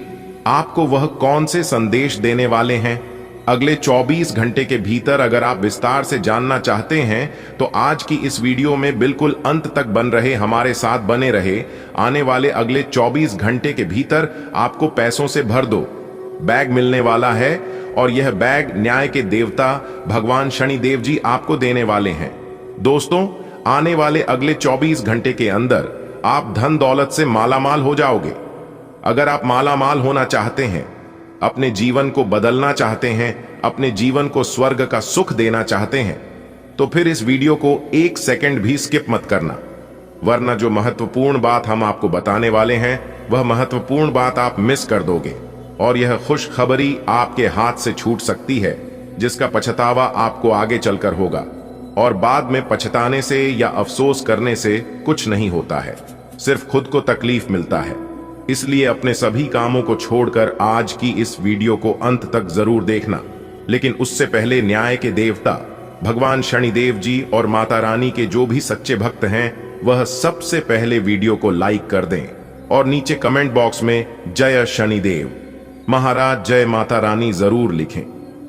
आपको वह कौन से संदेश देने वाले हैं। अगले 24 घंटे के भीतर अगर आप विस्तार से जानना चाहते हैं तो आज की इस वीडियो में बिल्कुल अंत तक बन रहे, हमारे साथ बने रहे। आने वाले अगले 24 घंटे के भीतर आपको पैसों से भर दो बैग मिलने वाला है, और यह बैग न्याय के देवता भगवान शनिदेव जी आपको देने वाले हैं। दोस्तों, आने वाले अगले 24 घंटे के अंदर आप धन दौलत से मालामाल हो जाओगे। अगर आप मालामाल होना चाहते हैं, अपने जीवन को बदलना चाहते हैं, अपने जीवन को स्वर्ग का सुख देना चाहते हैं, तो फिर इस वीडियो को 1 सेकंड भी स्किप मत करना, वरना जो महत्वपूर्ण बात हम आपको बताने वाले हैं, वह महत्वपूर्ण बात आप मिस कर दोगे, और यह खुशखबरी आपके हाथ से छूट सकती है, जिसका पछतावा आपको आगे चलकर होगा। और बाद में पछताने से या अफसोस करने से कुछ नहीं होता है, सिर्फ खुद को तकलीफ मिलता है। इसलिए अपने सभी कामों को छोड़कर आज की इस वीडियो को अंत तक जरूर देखना। लेकिन उससे पहले न्याय के देवता भगवान शनिदेव जी और माता रानी के जो भी सच्चे भक्त हैं, वह सबसे पहले वीडियो को लाइक कर दें, और नीचे कमेंट बॉक्स में जय शनिदेव महाराज, जय माता रानी जरूर लिखें।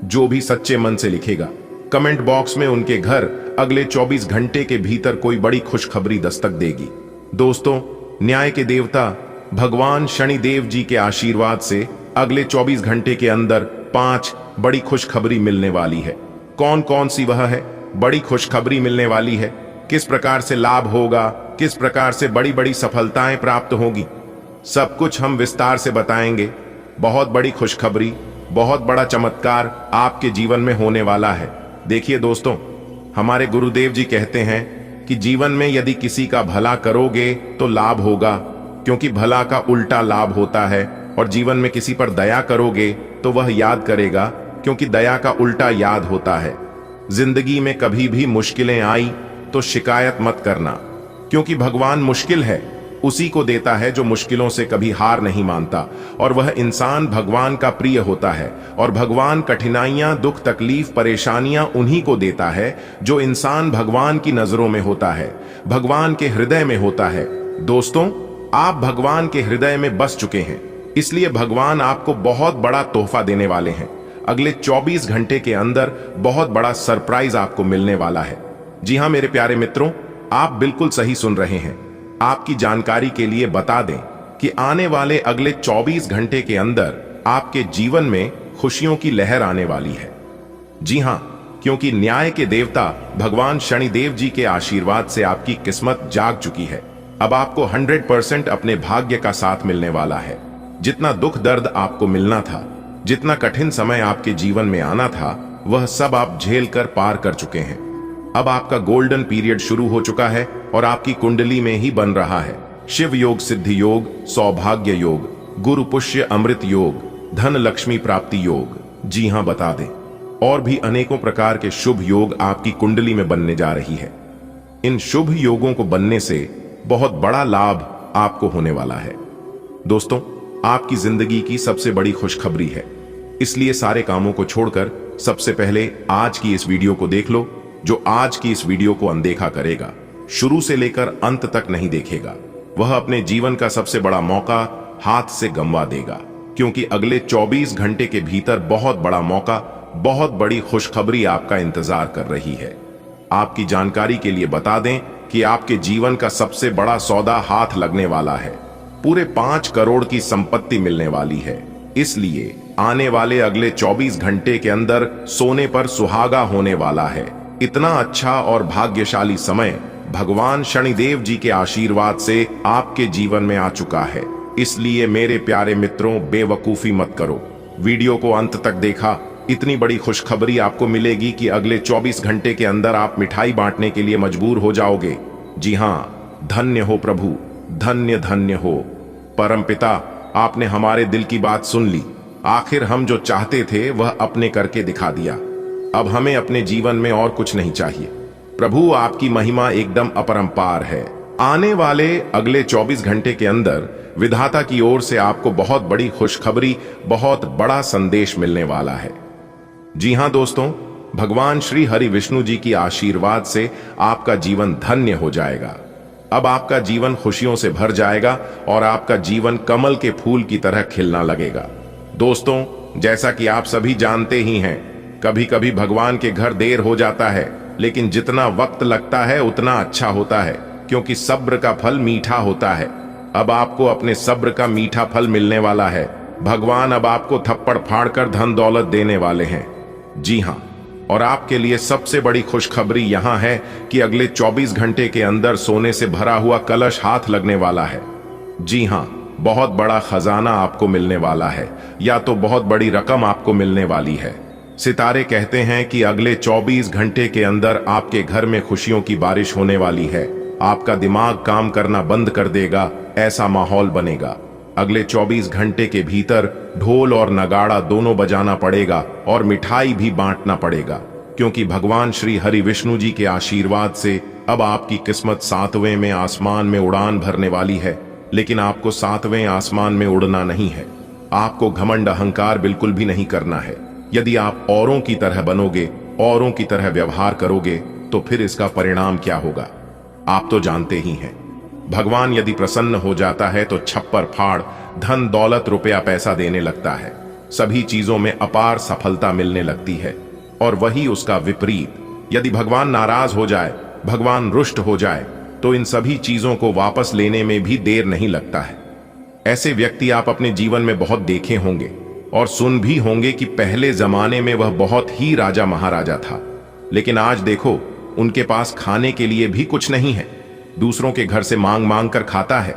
जो भी सच्चे मन से लिखेगा, कमेंट बॉक्स में उनके घर अगले 24 घंटे के भीतर कोई बड़ी खुशखबरी दस्तक देगी। दोस्तों, न्याय के देवता भगवान शनिदेव जी के आशीर्वाद से अगले 24 घंटे के अंदर 5 बड़ी खुशखबरी मिलने वाली है। कौन कौन सी वह है बड़ी खुशखबरी मिलने वाली है, किस प्रकार से लाभ होगा, किस प्रकार से बड़ी बड़ी सफलताएं प्राप्त होगी, सब कुछ हम विस्तार से बताएंगे। बहुत बड़ी खुशखबरी, बहुत बड़ा चमत्कार आपके जीवन में होने वाला है। देखिए दोस्तों, हमारे गुरुदेव जी कहते हैं कि जीवन में यदि किसी का भला करोगे तो लाभ होगा, क्योंकि भला का उल्टा लाभ होता है, और जीवन में किसी पर दया करोगे तो वह याद करेगा, क्योंकि दया का उल्टा याद होता है। जिंदगी में कभी भी मुश्किलें आई तो शिकायत मत करना, क्योंकि भगवान मुश्किल है उसी को देता है जो मुश्किलों से कभी हार नहीं मानता, और वह इंसान भगवान का प्रिय होता है। और भगवान कठिनाइयां, दुख, तकलीफ, परेशानियां उन्हीं को देता है जो इंसान भगवान की नजरों में होता है, भगवान के हृदय में होता है। दोस्तों, आप भगवान के हृदय में बस चुके हैं, इसलिए भगवान आपको बहुत बड़ा तोहफा देने वाले हैं। अगले 24 घंटे के अंदर बहुत बड़ा सरप्राइज आपको मिलने वाला है। जी हां मेरे प्यारे मित्रों, आप बिल्कुल सही सुन रहे हैं। आपकी जानकारी के लिए बता दें कि आने वाले अगले 24 घंटे के अंदर आपके जीवन में खुशियों की लहर आने वाली है। जी हां, क्योंकि न्याय के देवता भगवान शनिदेव जी के आशीर्वाद से आपकी किस्मत जाग चुकी है। अब आपको 100% अपने भाग्य का साथ मिलने वाला है। जितना दुख दर्द आपको मिलना था, जितना कठिन समय आपके जीवन में आना था, वह सब आप झेल कर पार कर चुके हैं। अब आपका गोल्डन पीरियड शुरू हो चुका है और आपकी कुंडली में ही बन रहा है शिव योग, सिद्धि योग, सौभाग्य योग, गुरु पुष्य अमृत योग, धन लक्ष्मी प्राप्ति योग। जी हां, बता दें, और भी अनेकों प्रकार के शुभ योग आपकी कुंडली में बनने जा रही है। इन शुभ योगों को बनने से बहुत बड़ा लाभ आपको होने वाला है। दोस्तों, आपकी जिंदगी की सबसे बड़ी खुशखबरी है, इसलिए सारे कामों को छोड़कर सबसे पहले आज की इस वीडियो को देख लो। जो आज की इस वीडियो को अनदेखा करेगा, शुरू से लेकर अंत तक नहीं देखेगा, वह अपने जीवन का सबसे बड़ा मौका हाथ से गंवा देगा, क्योंकि अगले 24 घंटे के भीतर बहुत बड़ा मौका, बहुत बड़ी खुशखबरी आपका इंतजार कर रही है। आपकी जानकारी के लिए बता दें कि आपके जीवन का सबसे बड़ा सौदा हाथ लगने वाला है। पूरे 5 करोड़ की संपत्ति मिलने वाली है। इसलिए आने वाले अगले 24 घंटे के अंदर सोने पर सुहागा होने वाला है। इतना अच्छा और भाग्यशाली समय भगवान शनिदेव जी के आशीर्वाद से आपके जीवन में आ चुका है। इसलिए मेरे प्यारे मित्रों, बेवकूफी मत करो। वीडियो को अंत तक देखा, इतनी बड़ी खुशखबरी आपको मिलेगी कि अगले 24 घंटे के अंदर आप मिठाई बांटने के लिए मजबूर हो जाओगे। जी हां, धन्य हो प्रभु, धन्य धन्य हो परमपिता, आपने हमारे दिल की बात सुन ली। आखिर हम जो चाहते थे वह अपने करके दिखा दिया। अब हमें अपने जीवन में और कुछ नहीं चाहिए। प्रभु, आपकी महिमा एकदम अपरंपार है। आने वाले अगले 24 घंटे के अंदर विधाता की ओर से आपको बहुत बड़ी खुशखबरी, बहुत बड़ा संदेश मिलने वाला है। जी हां दोस्तों, भगवान श्री हरि विष्णु जी की आशीर्वाद से आपका जीवन धन्य हो जाएगा। अब आपका जीवन खुशियों से भर जाएगा और आपका जीवन कमल के फूल की तरह खिलना लगेगा। दोस्तों, जैसा कि आप सभी जानते ही हैं, कभी कभी भगवान के घर देर हो जाता है, लेकिन जितना वक्त लगता है उतना अच्छा होता है, क्योंकि सब्र का फल मीठा होता है। अब आपको अपने सब्र का मीठा फल मिलने वाला है। भगवान अब आपको थप्पड़ फाड़कर धन दौलत देने वाले हैं। जी हां, और आपके लिए सबसे बड़ी खुशखबरी यहां है कि अगले 24 घंटे के अंदर सोने से भरा हुआ कलश हाथ लगने वाला है। जी हां, बहुत बड़ा खजाना आपको मिलने वाला है, या तो बहुत बड़ी रकम आपको मिलने वाली है। सितारे कहते हैं कि अगले 24 घंटे के अंदर आपके घर में खुशियों की बारिश होने वाली है। आपका दिमाग काम करना बंद कर देगा, ऐसा माहौल बनेगा। अगले 24 घंटे के भीतर ढोल और नगाड़ा दोनों बजाना पड़ेगा और मिठाई भी बांटना पड़ेगा, क्योंकि भगवान श्री हरि विष्णु जी के आशीर्वाद से अब आपकी किस्मत 7वें में आसमान में उड़ान भरने वाली है। लेकिन आपको 7वें आसमान में उड़ना नहीं है। आपको घमंड अहंकार बिल्कुल भी नहीं करना है। यदि आप औरों की तरह बनोगे, औरों की तरह व्यवहार करोगे, तो फिर इसका परिणाम क्या होगा आप तो जानते ही हैं। भगवान यदि प्रसन्न हो जाता है तो छप्पर फाड़, धन दौलत, रुपया पैसा देने लगता है। सभी चीजों में अपार सफलता मिलने लगती है। और वही उसका विपरीत, यदि भगवान नाराज हो जाए, भगवान रुष्ट हो जाए, तो इन सभी चीजों को वापस लेने में भी देर नहीं लगता है। ऐसे व्यक्ति आप अपने जीवन में बहुत देखे होंगे और सुन भी होंगे कि पहले जमाने में वह बहुत ही राजा महाराजा था, लेकिन आज देखो उनके पास खाने के लिए भी कुछ नहीं है। दूसरों के घर से मांग मांग कर खाता है।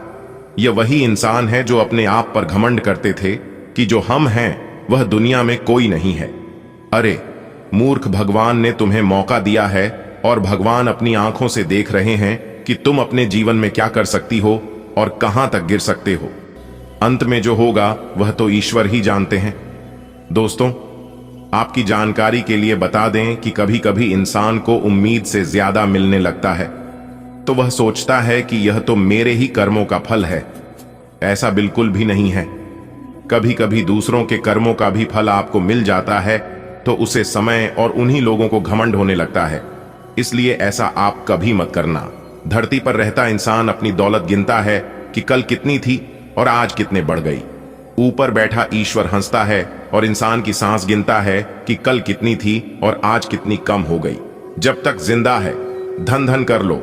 यह वही इंसान है जो अपने आप पर घमंड करते थे कि जो हम हैं वह दुनिया में कोई नहीं है। अरे मूर्ख, भगवान ने तुम्हें मौका दिया है और भगवान अपनी आंखों से देख रहे हैं कि तुम अपने जीवन में क्या कर सकती हो और कहां तक गिर सकते हो। अंत में जो होगा वह तो ईश्वर ही जानते हैं। दोस्तों, आपकी जानकारी के लिए बता दें कि कभी कभी इंसान को उम्मीद से ज्यादा मिलने लगता है, तो वह सोचता है कि यह तो मेरे ही कर्मों का फल है। ऐसा बिल्कुल भी नहीं है। कभी कभी दूसरों के कर्मों का भी फल आपको मिल जाता है, तो उसे समय और उन्हीं लोगों को घमंड होने लगता है। इसलिए ऐसा आप कभी मत करना। धरती पर रहता इंसान अपनी दौलत गिनता है कि कल कितनी थी और आज कितने बढ़ गई। ऊपर बैठा ईश्वर हंसता है और इंसान की सांस गिनता है कि कल कितनी थी और आज कितनी कम हो गई। जब तक जिंदा है धन धन कर लो,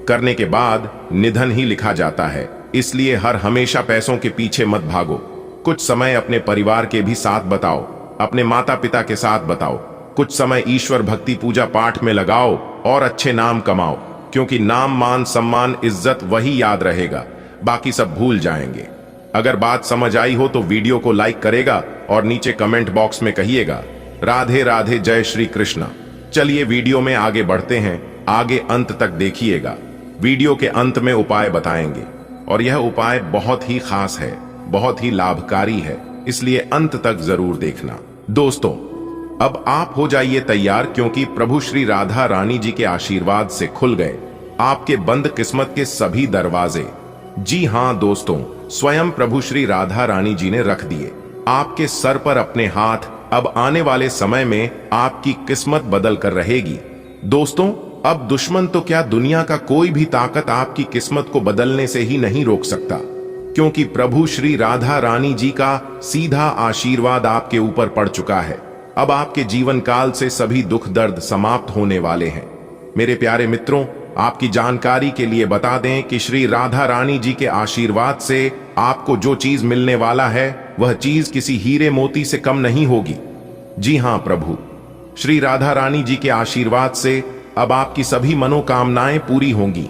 करने के बाद निधन ही लिखा जाता है। इसलिए हर हमेशा पैसों के पीछे मत भागो। कुछ समय अपने परिवार के भी साथ बताओ। अपने माता पिता के साथ बताओ, कुछ समय ईश्वर भक्ति पूजा पाठ में लगाओ और अच्छे नाम कमाओ, क्योंकि नाम मान सम्मान इज्जत वही याद रहेगा, बाकी सब भूल जाएंगे। अगर बात समझ आई हो तो वीडियो को लाइक करेगा और नीचे कमेंट बॉक्स में कहिएगा राधे राधे जय श्री कृष्ण। चलिए वीडियो में आगे बढ़ते हैं, आगे अंत तक देखिएगा। वीडियो के अंत में उपाय बताएंगे और यह उपाय बहुत ही खास है, बहुत ही लाभकारी है, इसलिए अंत तक जरूर देखना। दोस्तों, अब आप हो जाइए तैयार, क्योंकि प्रभु श्री राधा रानी जी के आशीर्वाद से खुल गए आपके बंद किस्मत के सभी दरवाजे। जी हां दोस्तों, स्वयं प्रभु श्री राधा रानी जी ने रख दिए आपके सर पर अपने हाथ। अब आने वाले समय में आपकी किस्मत बदल कर रहेगी। दोस्तों, अब दुश्मन तो क्या, दुनिया का कोई भी ताकत आपकी किस्मत को बदलने से ही नहीं रोक सकता, क्योंकि प्रभु श्री राधा रानी जी का सीधा आशीर्वाद आपके ऊपर पड़ चुका है। अब आपके जीवन काल से सभी दुख दर्द समाप्त होने वाले हैं। मेरे प्यारे मित्रों, आपकी जानकारी के लिए बता दें कि श्री राधा रानी जी के आशीर्वाद से आपको जो चीज मिलने वाला है वह चीज किसी हीरे मोती से कम नहीं होगी। जी हां, प्रभु श्री राधा रानी जी के आशीर्वाद से अब आपकी सभी मनोकामनाएं पूरी होंगी।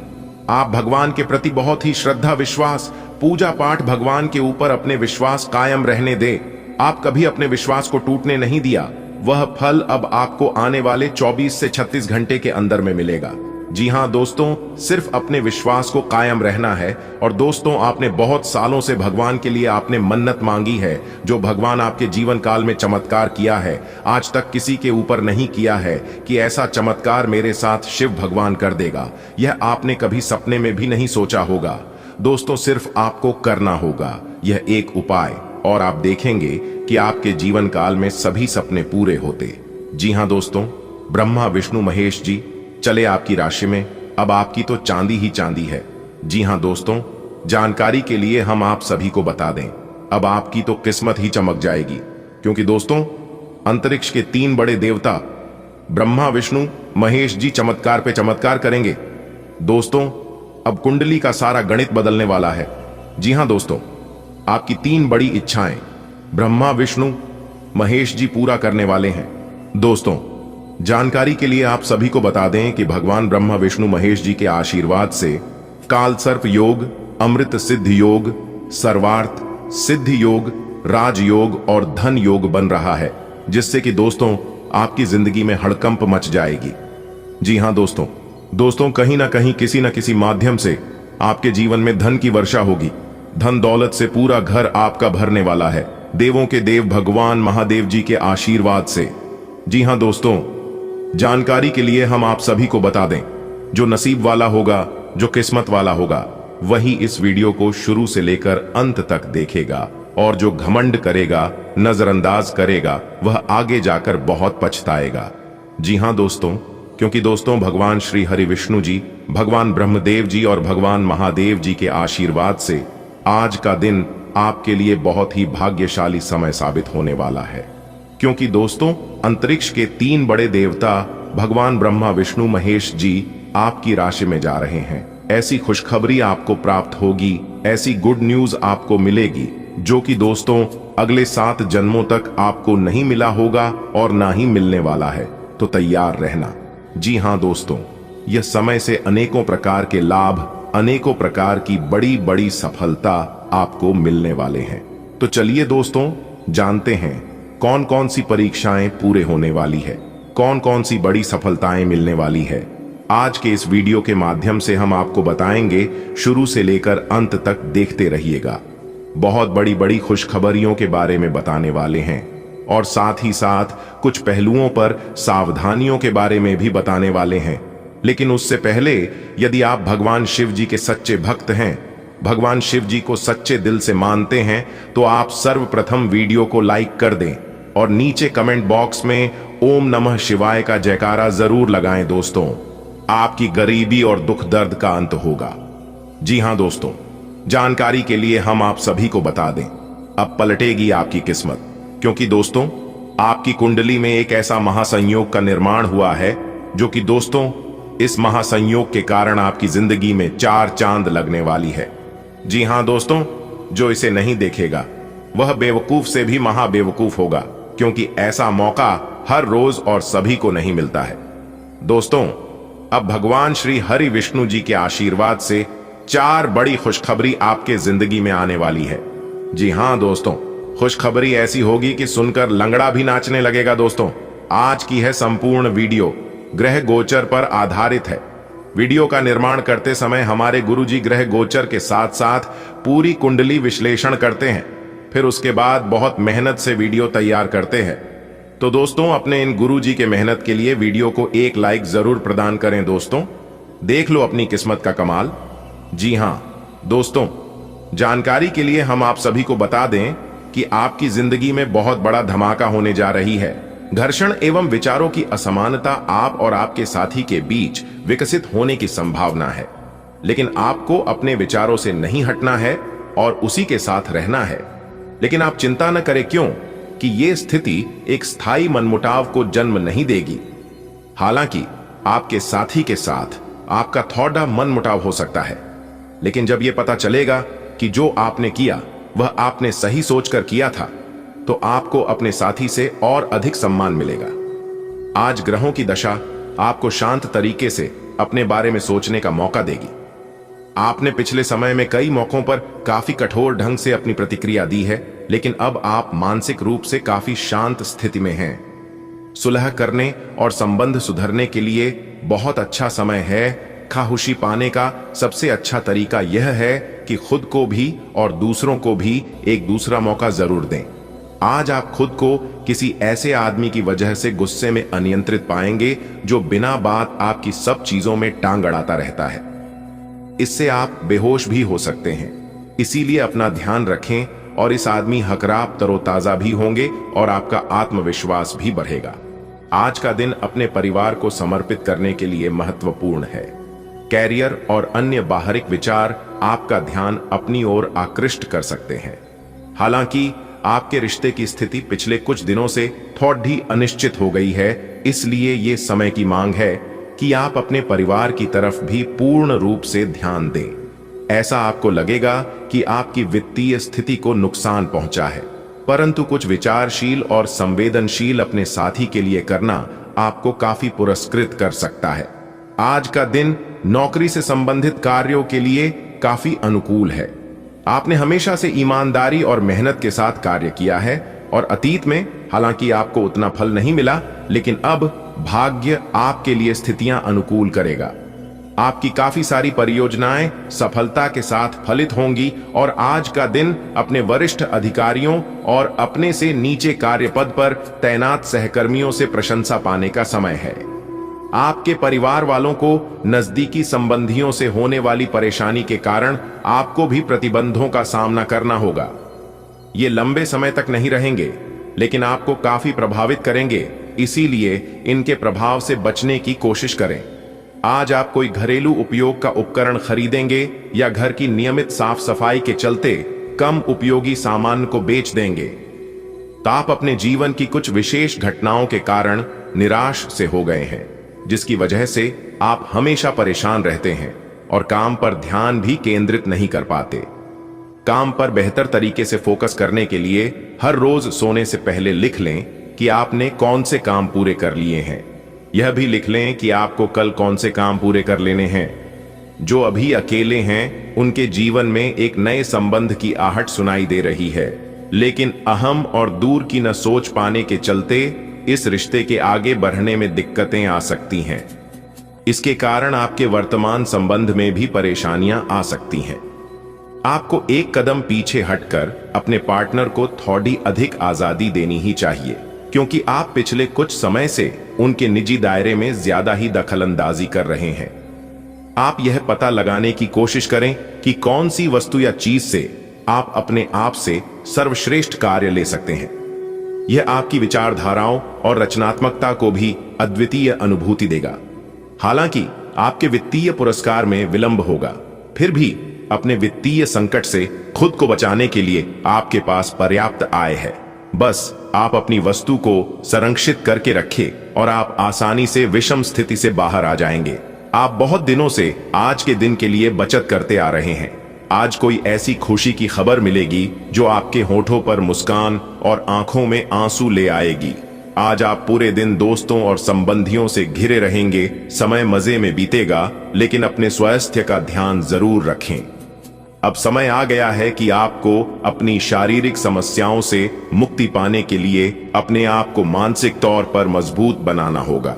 आप भगवान के प्रति बहुत ही श्रद्धा विश्वास, पूजा पाठ, भगवान के ऊपर अपने विश्वास कायम रहने दे। आप कभी अपने विश्वास को टूटने नहीं दिया। वह फल अब आपको आने वाले 24 से 36 घंटे के अंदर में मिलेगा। जी हां दोस्तों, सिर्फ अपने विश्वास को कायम रहना है। और दोस्तों, आपने बहुत सालों से भगवान के लिए आपने मन्नत मांगी है, जो भगवान आपके जीवन काल में चमत्कार किया है, आज तक किसी के ऊपर नहीं किया है कि ऐसा चमत्कार मेरे साथ शिव भगवान कर देगा। यह आपने कभी सपने में भी नहीं सोचा होगा। दोस्तों, सिर्फ आपको करना होगा यह एक उपाय, और आप देखेंगे कि आपके जीवन काल में सभी सपने पूरे होते। जी हां दोस्तों, ब्रह्मा विष्णु महेश जी चले आपकी राशि में। अब आपकी तो चांदी ही चांदी है। जी हां दोस्तों, जानकारी के लिए हम आप सभी को बता दें, अब आपकी तो किस्मत ही चमक जाएगी, क्योंकि दोस्तों, अंतरिक्ष के 3 बड़े देवता ब्रह्मा विष्णु महेश जी चमत्कार पे चमत्कार करेंगे। दोस्तों, अब कुंडली का सारा गणित बदलने वाला है। जी हां दोस्तों, आपकी 3 बड़ी इच्छाएं ब्रह्मा विष्णु महेश जी पूरा करने वाले हैं। दोस्तों, जानकारी के लिए आप सभी को बता दें कि भगवान ब्रह्मा विष्णु महेश जी के आशीर्वाद से काल सर्प योग, अमृत सिद्ध योग, सर्वार्थ सिद्ध योग, राजयोग और धन योग बन रहा है, जिससे कि दोस्तों आपकी जिंदगी में हड़कंप मच जाएगी। जी हां दोस्तों, कहीं ना कहीं किसी न किसी माध्यम से आपके जीवन में धन की वर्षा होगी। धन दौलत से पूरा घर आपका भरने वाला है, देवों के देव भगवान महादेव जी के आशीर्वाद से। जी हां दोस्तों, जानकारी के लिए हम आप सभी को बता दें, जो नसीब वाला होगा, जो किस्मत वाला होगा, वही इस वीडियो को शुरू से लेकर अंत तक देखेगा, और जो घमंड करेगा, नजरअंदाज करेगा, वह आगे जाकर बहुत पछताएगा। जी हां दोस्तों, क्योंकि दोस्तों भगवान श्री हरि विष्णु जी, भगवान ब्रह्मदेव जी और भगवान महादेव जी के आशीर्वाद से आज का दिन आपके लिए बहुत ही भाग्यशाली समय साबित होने वाला है। क्योंकि दोस्तों, अंतरिक्ष के 3 बड़े देवता भगवान ब्रह्मा विष्णु महेश जी आपकी राशि में जा रहे हैं। ऐसी खुशखबरी आपको प्राप्त होगी, ऐसी गुड न्यूज आपको मिलेगी, जो कि दोस्तों अगले 7 जन्मों तक आपको नहीं मिला होगा और ना ही मिलने वाला है। तो तैयार रहना। जी हां दोस्तों, यह समय से अनेकों प्रकार के लाभ, अनेकों प्रकार की बड़ी बड़ी सफलता आपको मिलने वाले हैं। तो चलिए दोस्तों, जानते हैं कौन कौन सी परीक्षाएं पूरे होने वाली है, कौन कौन सी बड़ी सफलताएं मिलने वाली है। आज के इस वीडियो के माध्यम से हम आपको बताएंगे, शुरू से लेकर अंत तक देखते रहिएगा। बहुत बड़ी बड़ी खुशखबरियों के बारे में बताने वाले हैं, और साथ ही साथ कुछ पहलुओं पर सावधानियों के बारे में भी बताने वाले हैं। लेकिन उससे पहले, यदि आप भगवान शिव जी के सच्चे भक्त हैं, भगवान शिव जी को सच्चे दिल से मानते हैं, तो आप सर्वप्रथम वीडियो को लाइक कर दें और नीचे कमेंट बॉक्स में ओम नमः शिवाय का जयकारा जरूर लगाएं। दोस्तों, आपकी गरीबी और दुख दर्द का अंत होगा। जी हां दोस्तों, जानकारी के लिए हम आप सभी को बता दें, अब पलटेगी आपकी किस्मत, क्योंकि दोस्तों आपकी कुंडली में एक ऐसा महासंयोग का निर्माण हुआ है, जो कि दोस्तों इस महासंयोग के कारण आपकी जिंदगी में 4 चांद लगने वाली है। जी हां दोस्तों, जो इसे नहीं देखेगा वह बेवकूफ से भी महाबेवकूफ होगा, क्योंकि ऐसा मौका हर रोज और सभी को नहीं मिलता है। दोस्तों, अब भगवान श्री हरि विष्णु जी के आशीर्वाद से 4 बड़ी खुशखबरी आपके जिंदगी में आने वाली है। जी हां दोस्तों, खुशखबरी ऐसी होगी कि सुनकर लंगड़ा भी नाचने लगेगा। दोस्तों, आज की है संपूर्ण वीडियो ग्रह गोचर पर आधारित है। वीडियो का निर्माण करते समय हमारे गुरुजी ग्रह गोचर के साथ साथ पूरी कुंडली विश्लेषण करते हैं, फिर उसके बाद बहुत मेहनत से वीडियो तैयार करते हैं। तो दोस्तों, अपने इन गुरुजी के मेहनत के लिए वीडियो को एक लाइक जरूर प्रदान करें। दोस्तों, देख लो अपनी किस्मत का कमाल। जी हां दोस्तों, जानकारी के लिए हम आप सभी को बता दें कि आपकी जिंदगी में बहुत बड़ा धमाका होने जा रही है। घर्षण एवं विचारों की असमानता आप और आपके साथी के बीच विकसित होने की संभावना है, लेकिन आपको अपने विचारों से नहीं हटना है और उसी के साथ रहना है। लेकिन आप चिंता न करें, क्यों कि यह स्थिति एक स्थायी मनमुटाव को जन्म नहीं देगी। हालांकि आपके साथी के साथ आपका थोड़ा मनमुटाव हो सकता है, लेकिन जब यह पता चलेगा कि जो आपने किया वह आपने सही सोचकर किया था, तो आपको अपने साथी से और अधिक सम्मान मिलेगा। आज ग्रहों की दशा आपको शांत तरीके से अपने बारे में सोचने का मौका देगी। आपने पिछले समय में कई मौकों पर काफी कठोर ढंग से अपनी प्रतिक्रिया दी है, लेकिन अब आप मानसिक रूप से काफी शांत स्थिति में हैं। सुलह करने और संबंध सुधरने के लिए बहुत अच्छा समय है। खामोशी पाने का सबसे अच्छा तरीका यह है कि खुद को भी और दूसरों को भी एक दूसरा मौका जरूर दें। आज आप खुद को किसी ऐसे आदमी की वजह से गुस्से में अनियंत्रित पाएंगे जो बिना बात आपकी सब चीजों में टांग अड़ाता रहता है। इससे आप बेहोश भी हो सकते हैं, इसीलिए अपना ध्यान रखें और इस आदमी हकराब तरोताजा भी होंगे और आपका आत्मविश्वास भी बढ़ेगा। आज का दिन अपने परिवार को समर्पित करने के लिए महत्वपूर्ण है। कैरियर और अन्य बाहरिक विचार आपका ध्यान अपनी ओर आकृष्ट कर सकते हैं। हालांकि आपके रिश्ते की स्थिति पिछले कुछ दिनों से थोड़ी अनिश्चित हो गई है, इसलिए ये समय की मांग है कि आप अपने परिवार की तरफ भी पूर्ण रूप से ध्यान दें। ऐसा आपको लगेगा कि आपकी वित्तीय स्थिति को नुकसान पहुंचा है, परंतु कुछ विचारशील और संवेदनशील अपने साथी के लिए करना आपको काफी पुरस्कृत कर सकता है। आज का दिन नौकरी से संबंधित कार्यों के लिए काफी अनुकूल है। आपने हमेशा से ईमानदारी और मेहनत के साथ कार्य किया है और अतीत में हालांकि आपको उतना फल नहीं मिला, लेकिन अब भाग्य आपके लिए स्थितियां अनुकूल करेगा। आपकी काफी सारी परियोजनाएं सफलता के साथ फलित होंगी और आज का दिन अपने वरिष्ठ अधिकारियों और अपने से नीचे कार्यपद पर तैनात सहकर्मियों से प्रशंसा पाने का समय है। आपके परिवार वालों को नजदीकी संबंधियों से होने वाली परेशानी के कारण आपको भी प्रतिबंधों का सामना करना होगा। ये लंबे समय तक नहीं रहेंगे, लेकिन आपको काफी प्रभावित करेंगे, इसीलिए इनके प्रभाव से बचने की कोशिश करें। आज आप कोई घरेलू उपयोग का उपकरण खरीदेंगे या घर की नियमित साफ सफाई के चलते कम उपयोगी सामान को बेच देंगे। तो आप अपने जीवन की कुछ विशेष घटनाओं के कारण निराश से हो गए हैं, जिसकी वजह से आप हमेशा परेशान रहते हैं और काम पर ध्यान भी केंद्रित नहीं कर पाते। काम पर बेहतर तरीके से फोकस करने के लिए हर रोज सोने से पहले लिख लें कि आपने कौन से काम पूरे कर लिए हैं। यह भी लिख लें कि आपको कल कौन से काम पूरे कर लेने हैं। जो अभी अकेले हैं उनके जीवन में एक नए संबंध की आहट सुनाई दे रही है, लेकिन अहम और दूर की न सोच पाने के चलते इस रिश्ते के आगे बढ़ने में दिक्कतें आ सकती हैं। इसके कारण आपके वर्तमान संबंध में भी परेशानियां आ सकती हैं। आपको एक कदम पीछे हटकर अपने पार्टनर को थोड़ी अधिक आजादी देनी ही चाहिए, क्योंकि आप पिछले कुछ समय से उनके निजी दायरे में ज्यादा ही दखलंदाजी कर रहे हैं। आप यह पता लगाने की कोशिश करें कि कौन सी वस्तु या चीज से आप अपने आप से सर्वश्रेष्ठ कार्य ले सकते हैं। यह आपकी विचारधाराओं और रचनात्मकता को भी अद्वितीय अनुभूति देगा। हालांकि आपके वित्तीय पुरस्कार में विलंब होगा, फिर भी अपने वित्तीय संकट से खुद को बचाने के लिए आपके पास पर्याप्त आय है। बस आप अपनी वस्तु को संरक्षित करके रखें और आप आसानी से विषम स्थिति से बाहर आ जाएंगे। आप बहुत दिनों से आज के दिन के लिए बचत करते आ रहे हैं, आज कोई ऐसी खुशी की खबर मिलेगी जो आपके होठों पर मुस्कान और आंखों में आंसू ले आएगी। आज आप पूरे दिन दोस्तों और संबंधियों से घिरे रहेंगे, समय मजे में बीतेगा, लेकिन अपने स्वास्थ्य का ध्यान जरूर रखें। अब समय आ गया है कि आपको अपनी शारीरिक समस्याओं से मुक्ति पाने के लिए अपने आप को मानसिक तौर पर मजबूत बनाना होगा।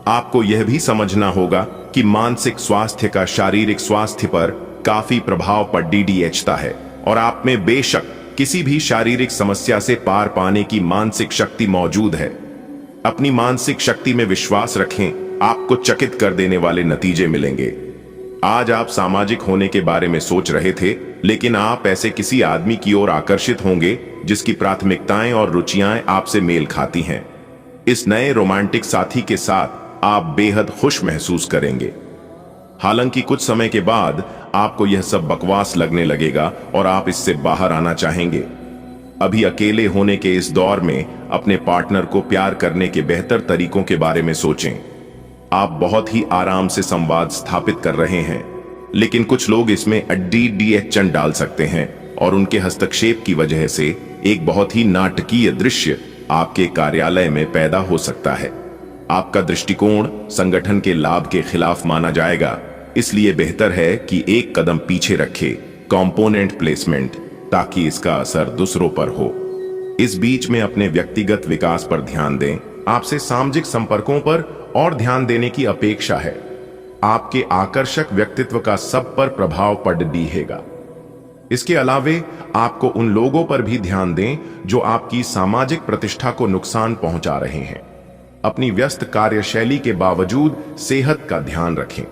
आपको यह भी समझना होगा कि मानसिक स्वास्थ्य का शारीरिक स्वास्थ्य पर काफी प्रभाव पड़ता है और आप में बेशक किसी भी शारीरिक समस्या से पार पाने की मानसिक शक्ति मौजूद है। अपनी मानसिक शक्ति में विश्वास रखें, आपको चकित कर देने वाले नतीजे मिलेंगे। आज आप सामाजिक होने के बारे में सोच रहे थे, लेकिन आप ऐसे किसी आदमी की ओर आकर्षित होंगे जिसकी प्राथमिकताएं और रुचियां आपसे मेल खाती हैं। इस नए रोमांटिक साथी के साथ आप बेहद खुश महसूस करेंगे। हालांकि कुछ समय के बाद आपको यह सब बकवास लगने लगेगा और आप इससे बाहर आना चाहेंगे। अभी अकेले होने के इस दौर में अपने पार्टनर को प्यार करने के बेहतर तरीकों के बारे में सोचें। आप बहुत ही आराम से संवाद स्थापित कर रहे हैं, लेकिन कुछ लोग इसमें अड़चन डाल सकते हैं और उनके हस्तक्षेप की वजह से एक बहुत ही नाटकीय दृश्य आपके कार्यालय में पैदा हो सकता है। आपका दृष्टिकोण संगठन के लाभ के खिलाफ माना जाएगा, इसलिए बेहतर है कि एक कदम पीछे रखें कंपोनेंट प्लेसमेंट, ताकि इसका असर दूसरों पर हो। इस बीच में अपने व्यक्तिगत विकास पर ध्यान दें। आपसे सामाजिक संपर्कों पर और ध्यान देने की अपेक्षा है। आपके आकर्षक व्यक्तित्व का सब पर प्रभाव पड़ेगा। इसके अलावे आपको उन लोगों पर भी ध्यान दें जो आपकी सामाजिक प्रतिष्ठा को नुकसान पहुंचा रहे हैं। अपनी व्यस्त कार्यशैली के बावजूद सेहत का ध्यान रखें।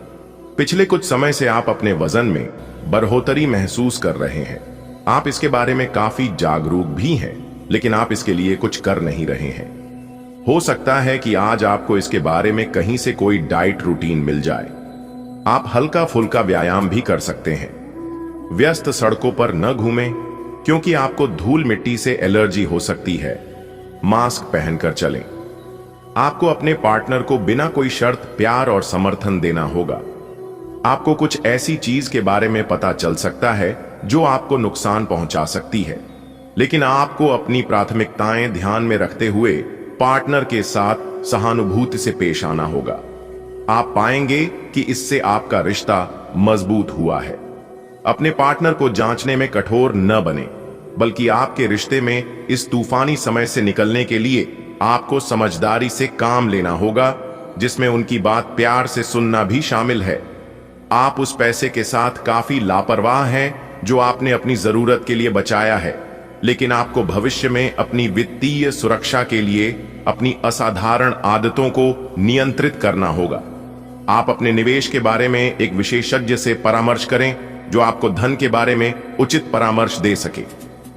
पिछले कुछ समय से आप अपने वजन में बढ़ोतरी महसूस कर रहे हैं। आप इसके बारे में काफी जागरूक भी हैं, लेकिन आप इसके लिए कुछ कर नहीं रहे हैं। हो सकता है कि आज आपको इसके बारे में कहीं से कोई डाइट रूटीन मिल जाए। आप हल्का फुल्का व्यायाम भी कर सकते हैं। व्यस्त सड़कों पर न घूमें, क्योंकि आपको धूल मिट्टी से एलर्जी हो सकती है। मास्क पहनकर चलें। आपको अपने पार्टनर को बिना कोई शर्त प्यार और समर्थन देना होगा। आपको कुछ ऐसी चीज के बारे में पता चल सकता है जो आपको नुकसान पहुंचा सकती है, लेकिन आपको अपनी प्राथमिकताएं ध्यान में रखते हुए पार्टनर के साथ सहानुभूति से पेश आना होगा। आप पाएंगे कि इससे आपका रिश्ता मजबूत हुआ है। अपने पार्टनर को जांचने में कठोर न बने, बल्कि आपके रिश्ते में इस तूफानी समय से निकलने के लिए आपको समझदारी से काम लेना होगा, जिसमें उनकी बात प्यार से सुनना भी शामिल है। आप उस पैसे के साथ काफी लापरवाह हैं जो आपने अपनी जरूरत के लिए बचाया है, लेकिन आपको भविष्य में अपनी वित्तीय सुरक्षा के लिए अपनी असाधारण आदतों को नियंत्रित करना होगा। आप अपने निवेश के बारे में एक विशेषज्ञ से परामर्श करें जो आपको धन के बारे में उचित परामर्श दे सके,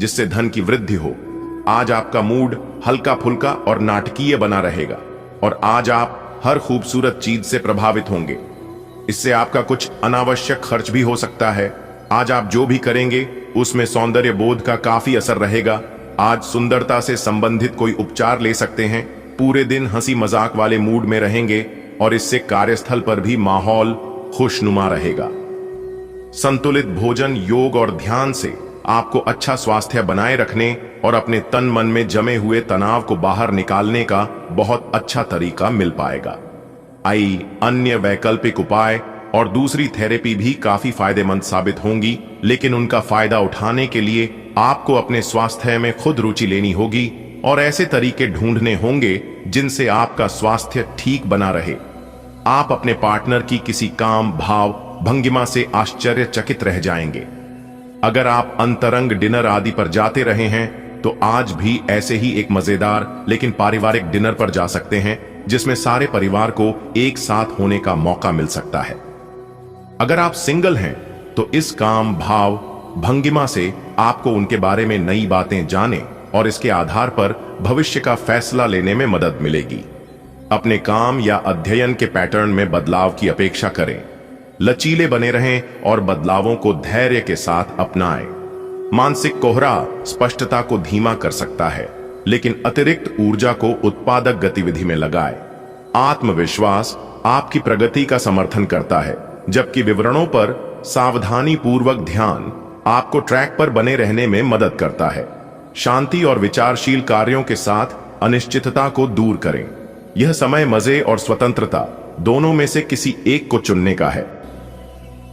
जिससे धन की वृद्धि हो। आज आपका मूड हल्का फुल्का और नाटकीय बना रहेगा और आज आप हर खूबसूरत चीज से प्रभावित होंगे। इससे आपका कुछ अनावश्यक खर्च भी हो सकता है। आज आप जो भी करेंगे उसमें सौंदर्य बोध का काफी असर रहेगा। आज सुंदरता से संबंधित कोई उपचार ले सकते हैं। पूरे दिन हंसी मजाक वाले मूड में रहेंगे और इससे कार्यस्थल पर भी माहौल खुशनुमा रहेगा। संतुलित भोजन, योग और ध्यान से आपको अच्छा स्वास्थ्य बनाए रखने और अपने तन मन में जमे हुए तनाव को बाहर निकालने का बहुत अच्छा तरीका मिल पाएगा। अन्य वैकल्पिक उपाय और दूसरी थेरेपी भी काफी फायदेमंद साबित होंगी, लेकिन उनका फायदा उठाने के लिए आपको अपने स्वास्थ्य में खुद रुचि लेनी होगी और ऐसे तरीके ढूंढने होंगे जिनसे आपका स्वास्थ्य ठीक बना रहे। आप अपने पार्टनर की किसी काम, भाव, भंगिमा से आश्चर्यचकित रह जाएंगे। अगर आप अंतरंग डिनर आदि पर जाते रहे हैं तो आज भी ऐसे ही एक मजेदार लेकिन पारिवारिक डिनर पर जा सकते हैं, जिसमें सारे परिवार को एक साथ होने का मौका मिल सकता है। अगर आप सिंगल हैं तो इस काम, भाव, भंगिमा से आपको उनके बारे में नई बातें जाने और इसके आधार पर भविष्य का फैसला लेने में मदद मिलेगी। अपने काम या अध्ययन के पैटर्न में बदलाव की अपेक्षा करें। लचीले बने रहें और बदलावों को धैर्य के साथ अपनाएं। मानसिक कोहरा स्पष्टता को धीमा कर सकता है, लेकिन अतिरिक्त ऊर्जा को उत्पादक गतिविधि में लगाएं। आत्मविश्वास आपकी प्रगति का समर्थन करता है, जबकि विवरणों पर सावधानी पूर्वक ध्यान आपको ट्रैक पर बने रहने में मदद करता है। शांति और विचारशील कार्यों के साथ अनिश्चितता को दूर करें। यह समय मजे और स्वतंत्रता दोनों में से किसी एक को चुनने का है।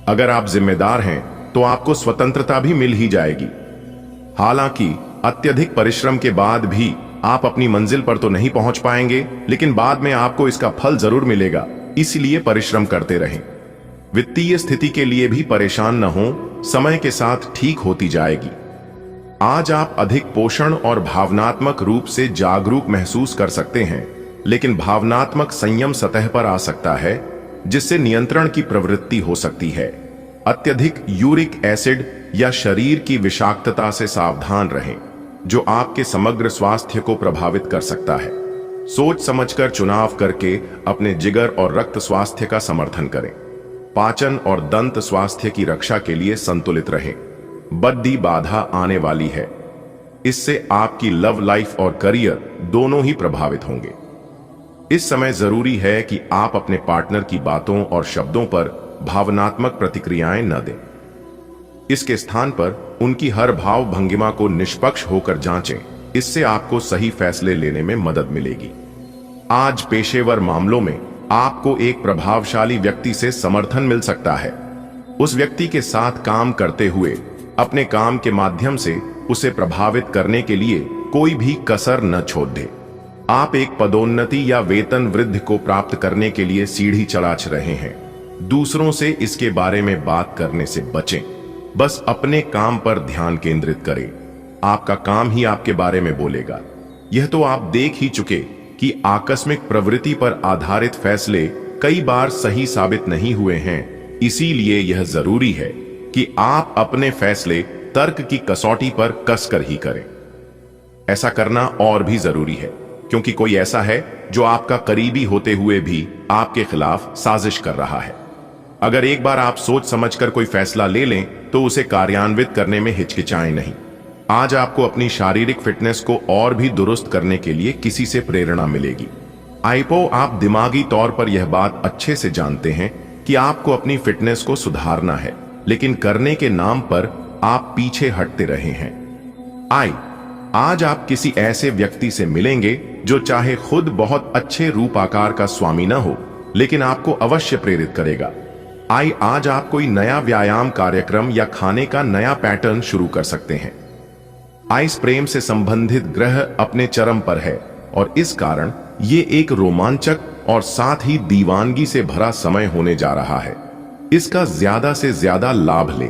अगर आप जिम्मेदार हैं तो आपको स्वतंत्रता भी मिल ही जाएगी। हालांकि अत्यधिक परिश्रम के बाद भी आप अपनी मंजिल पर तो नहीं पहुंच पाएंगे, लेकिन बाद में आपको इसका फल जरूर मिलेगा, इसलिए परिश्रम करते रहें। वित्तीय स्थिति के लिए भी परेशान न हो, समय के साथ ठीक होती जाएगी। आज आप अधिक पोषण और भावनात्मक रूप से जागरूक महसूस कर सकते हैं, लेकिन भावनात्मक संयम सतह पर आ सकता है, जिससे नियंत्रण की प्रवृत्ति हो सकती है। अत्यधिक यूरिक एसिड या शरीर की विषाक्तता से सावधान रहें, जो आपके समग्र स्वास्थ्य को प्रभावित कर सकता है। सोच समझकर चुनाव करके अपने जिगर और रक्त स्वास्थ्य का समर्थन करें। पाचन और दंत स्वास्थ्य की रक्षा के लिए संतुलित रहें। बद्दी बाधा आने वाली है, इससे आपकी लव लाइफ और करियर दोनों ही प्रभावित होंगे। इस समय जरूरी है कि आप अपने पार्टनर की बातों और शब्दों पर भावनात्मक प्रतिक्रियाएं न दें। इसके स्थान पर उनकी हर भाव भंगिमा को निष्पक्ष होकर जांचें। इससे आपको सही फैसले लेने में मदद मिलेगी। आज पेशेवर मामलों में आपको एक प्रभावशाली व्यक्ति से समर्थन मिल सकता है। उस व्यक्ति के साथ काम करते हुए अपने काम के माध्यम से उसे प्रभावित करने के लिए कोई भी कसर न छोड़ दे। आप एक पदोन्नति या वेतन वृद्धि को प्राप्त करने के लिए सीढ़ी चढ़ा रहे हैं। दूसरों से इसके बारे में बात करने से बचें। बस अपने काम पर ध्यान केंद्रित करें। आपका काम ही आपके बारे में बोलेगा। यह तो आप देख ही चुके कि आकस्मिक प्रवृत्ति पर आधारित फैसले कई बार सही साबित नहीं हुए हैं। इसीलिए यह जरूरी है कि आप अपने फैसले तर्क की कसौटी पर कसकर ही करें। ऐसा करना और भी जरूरी है, क्योंकि कोई ऐसा है जो आपका करीबी होते हुए भी आपके खिलाफ साजिश कर रहा है। अगर एक बार आप सोच समझकर कोई फैसला ले लें तो उसे कार्यान्वित करने में हिचकिचाएं नहीं। आज आपको अपनी शारीरिक फिटनेस को और भी दुरुस्त करने के लिए किसी से प्रेरणा मिलेगी। आइपो, आप दिमागी तौर पर यह बात अच्छे से जानते हैं कि आपको अपनी फिटनेस को सुधारना है, लेकिन करने के नाम पर आप पीछे हटते रहे हैं। आज आप किसी ऐसे व्यक्ति से मिलेंगे जो चाहे खुद बहुत अच्छे रूप आकार का स्वामी न हो, लेकिन आपको अवश्य प्रेरित करेगा। आज आप कोई नया व्यायाम कार्यक्रम या खाने का नया पैटर्न शुरू कर सकते हैं। इस प्रेम से संबंधित ग्रह अपने चरम पर है और इस कारण ये एक रोमांचक और साथ ही दीवानगी से भरा समय होने जा रहा है। इसका ज्यादा से ज्यादा लाभ लें।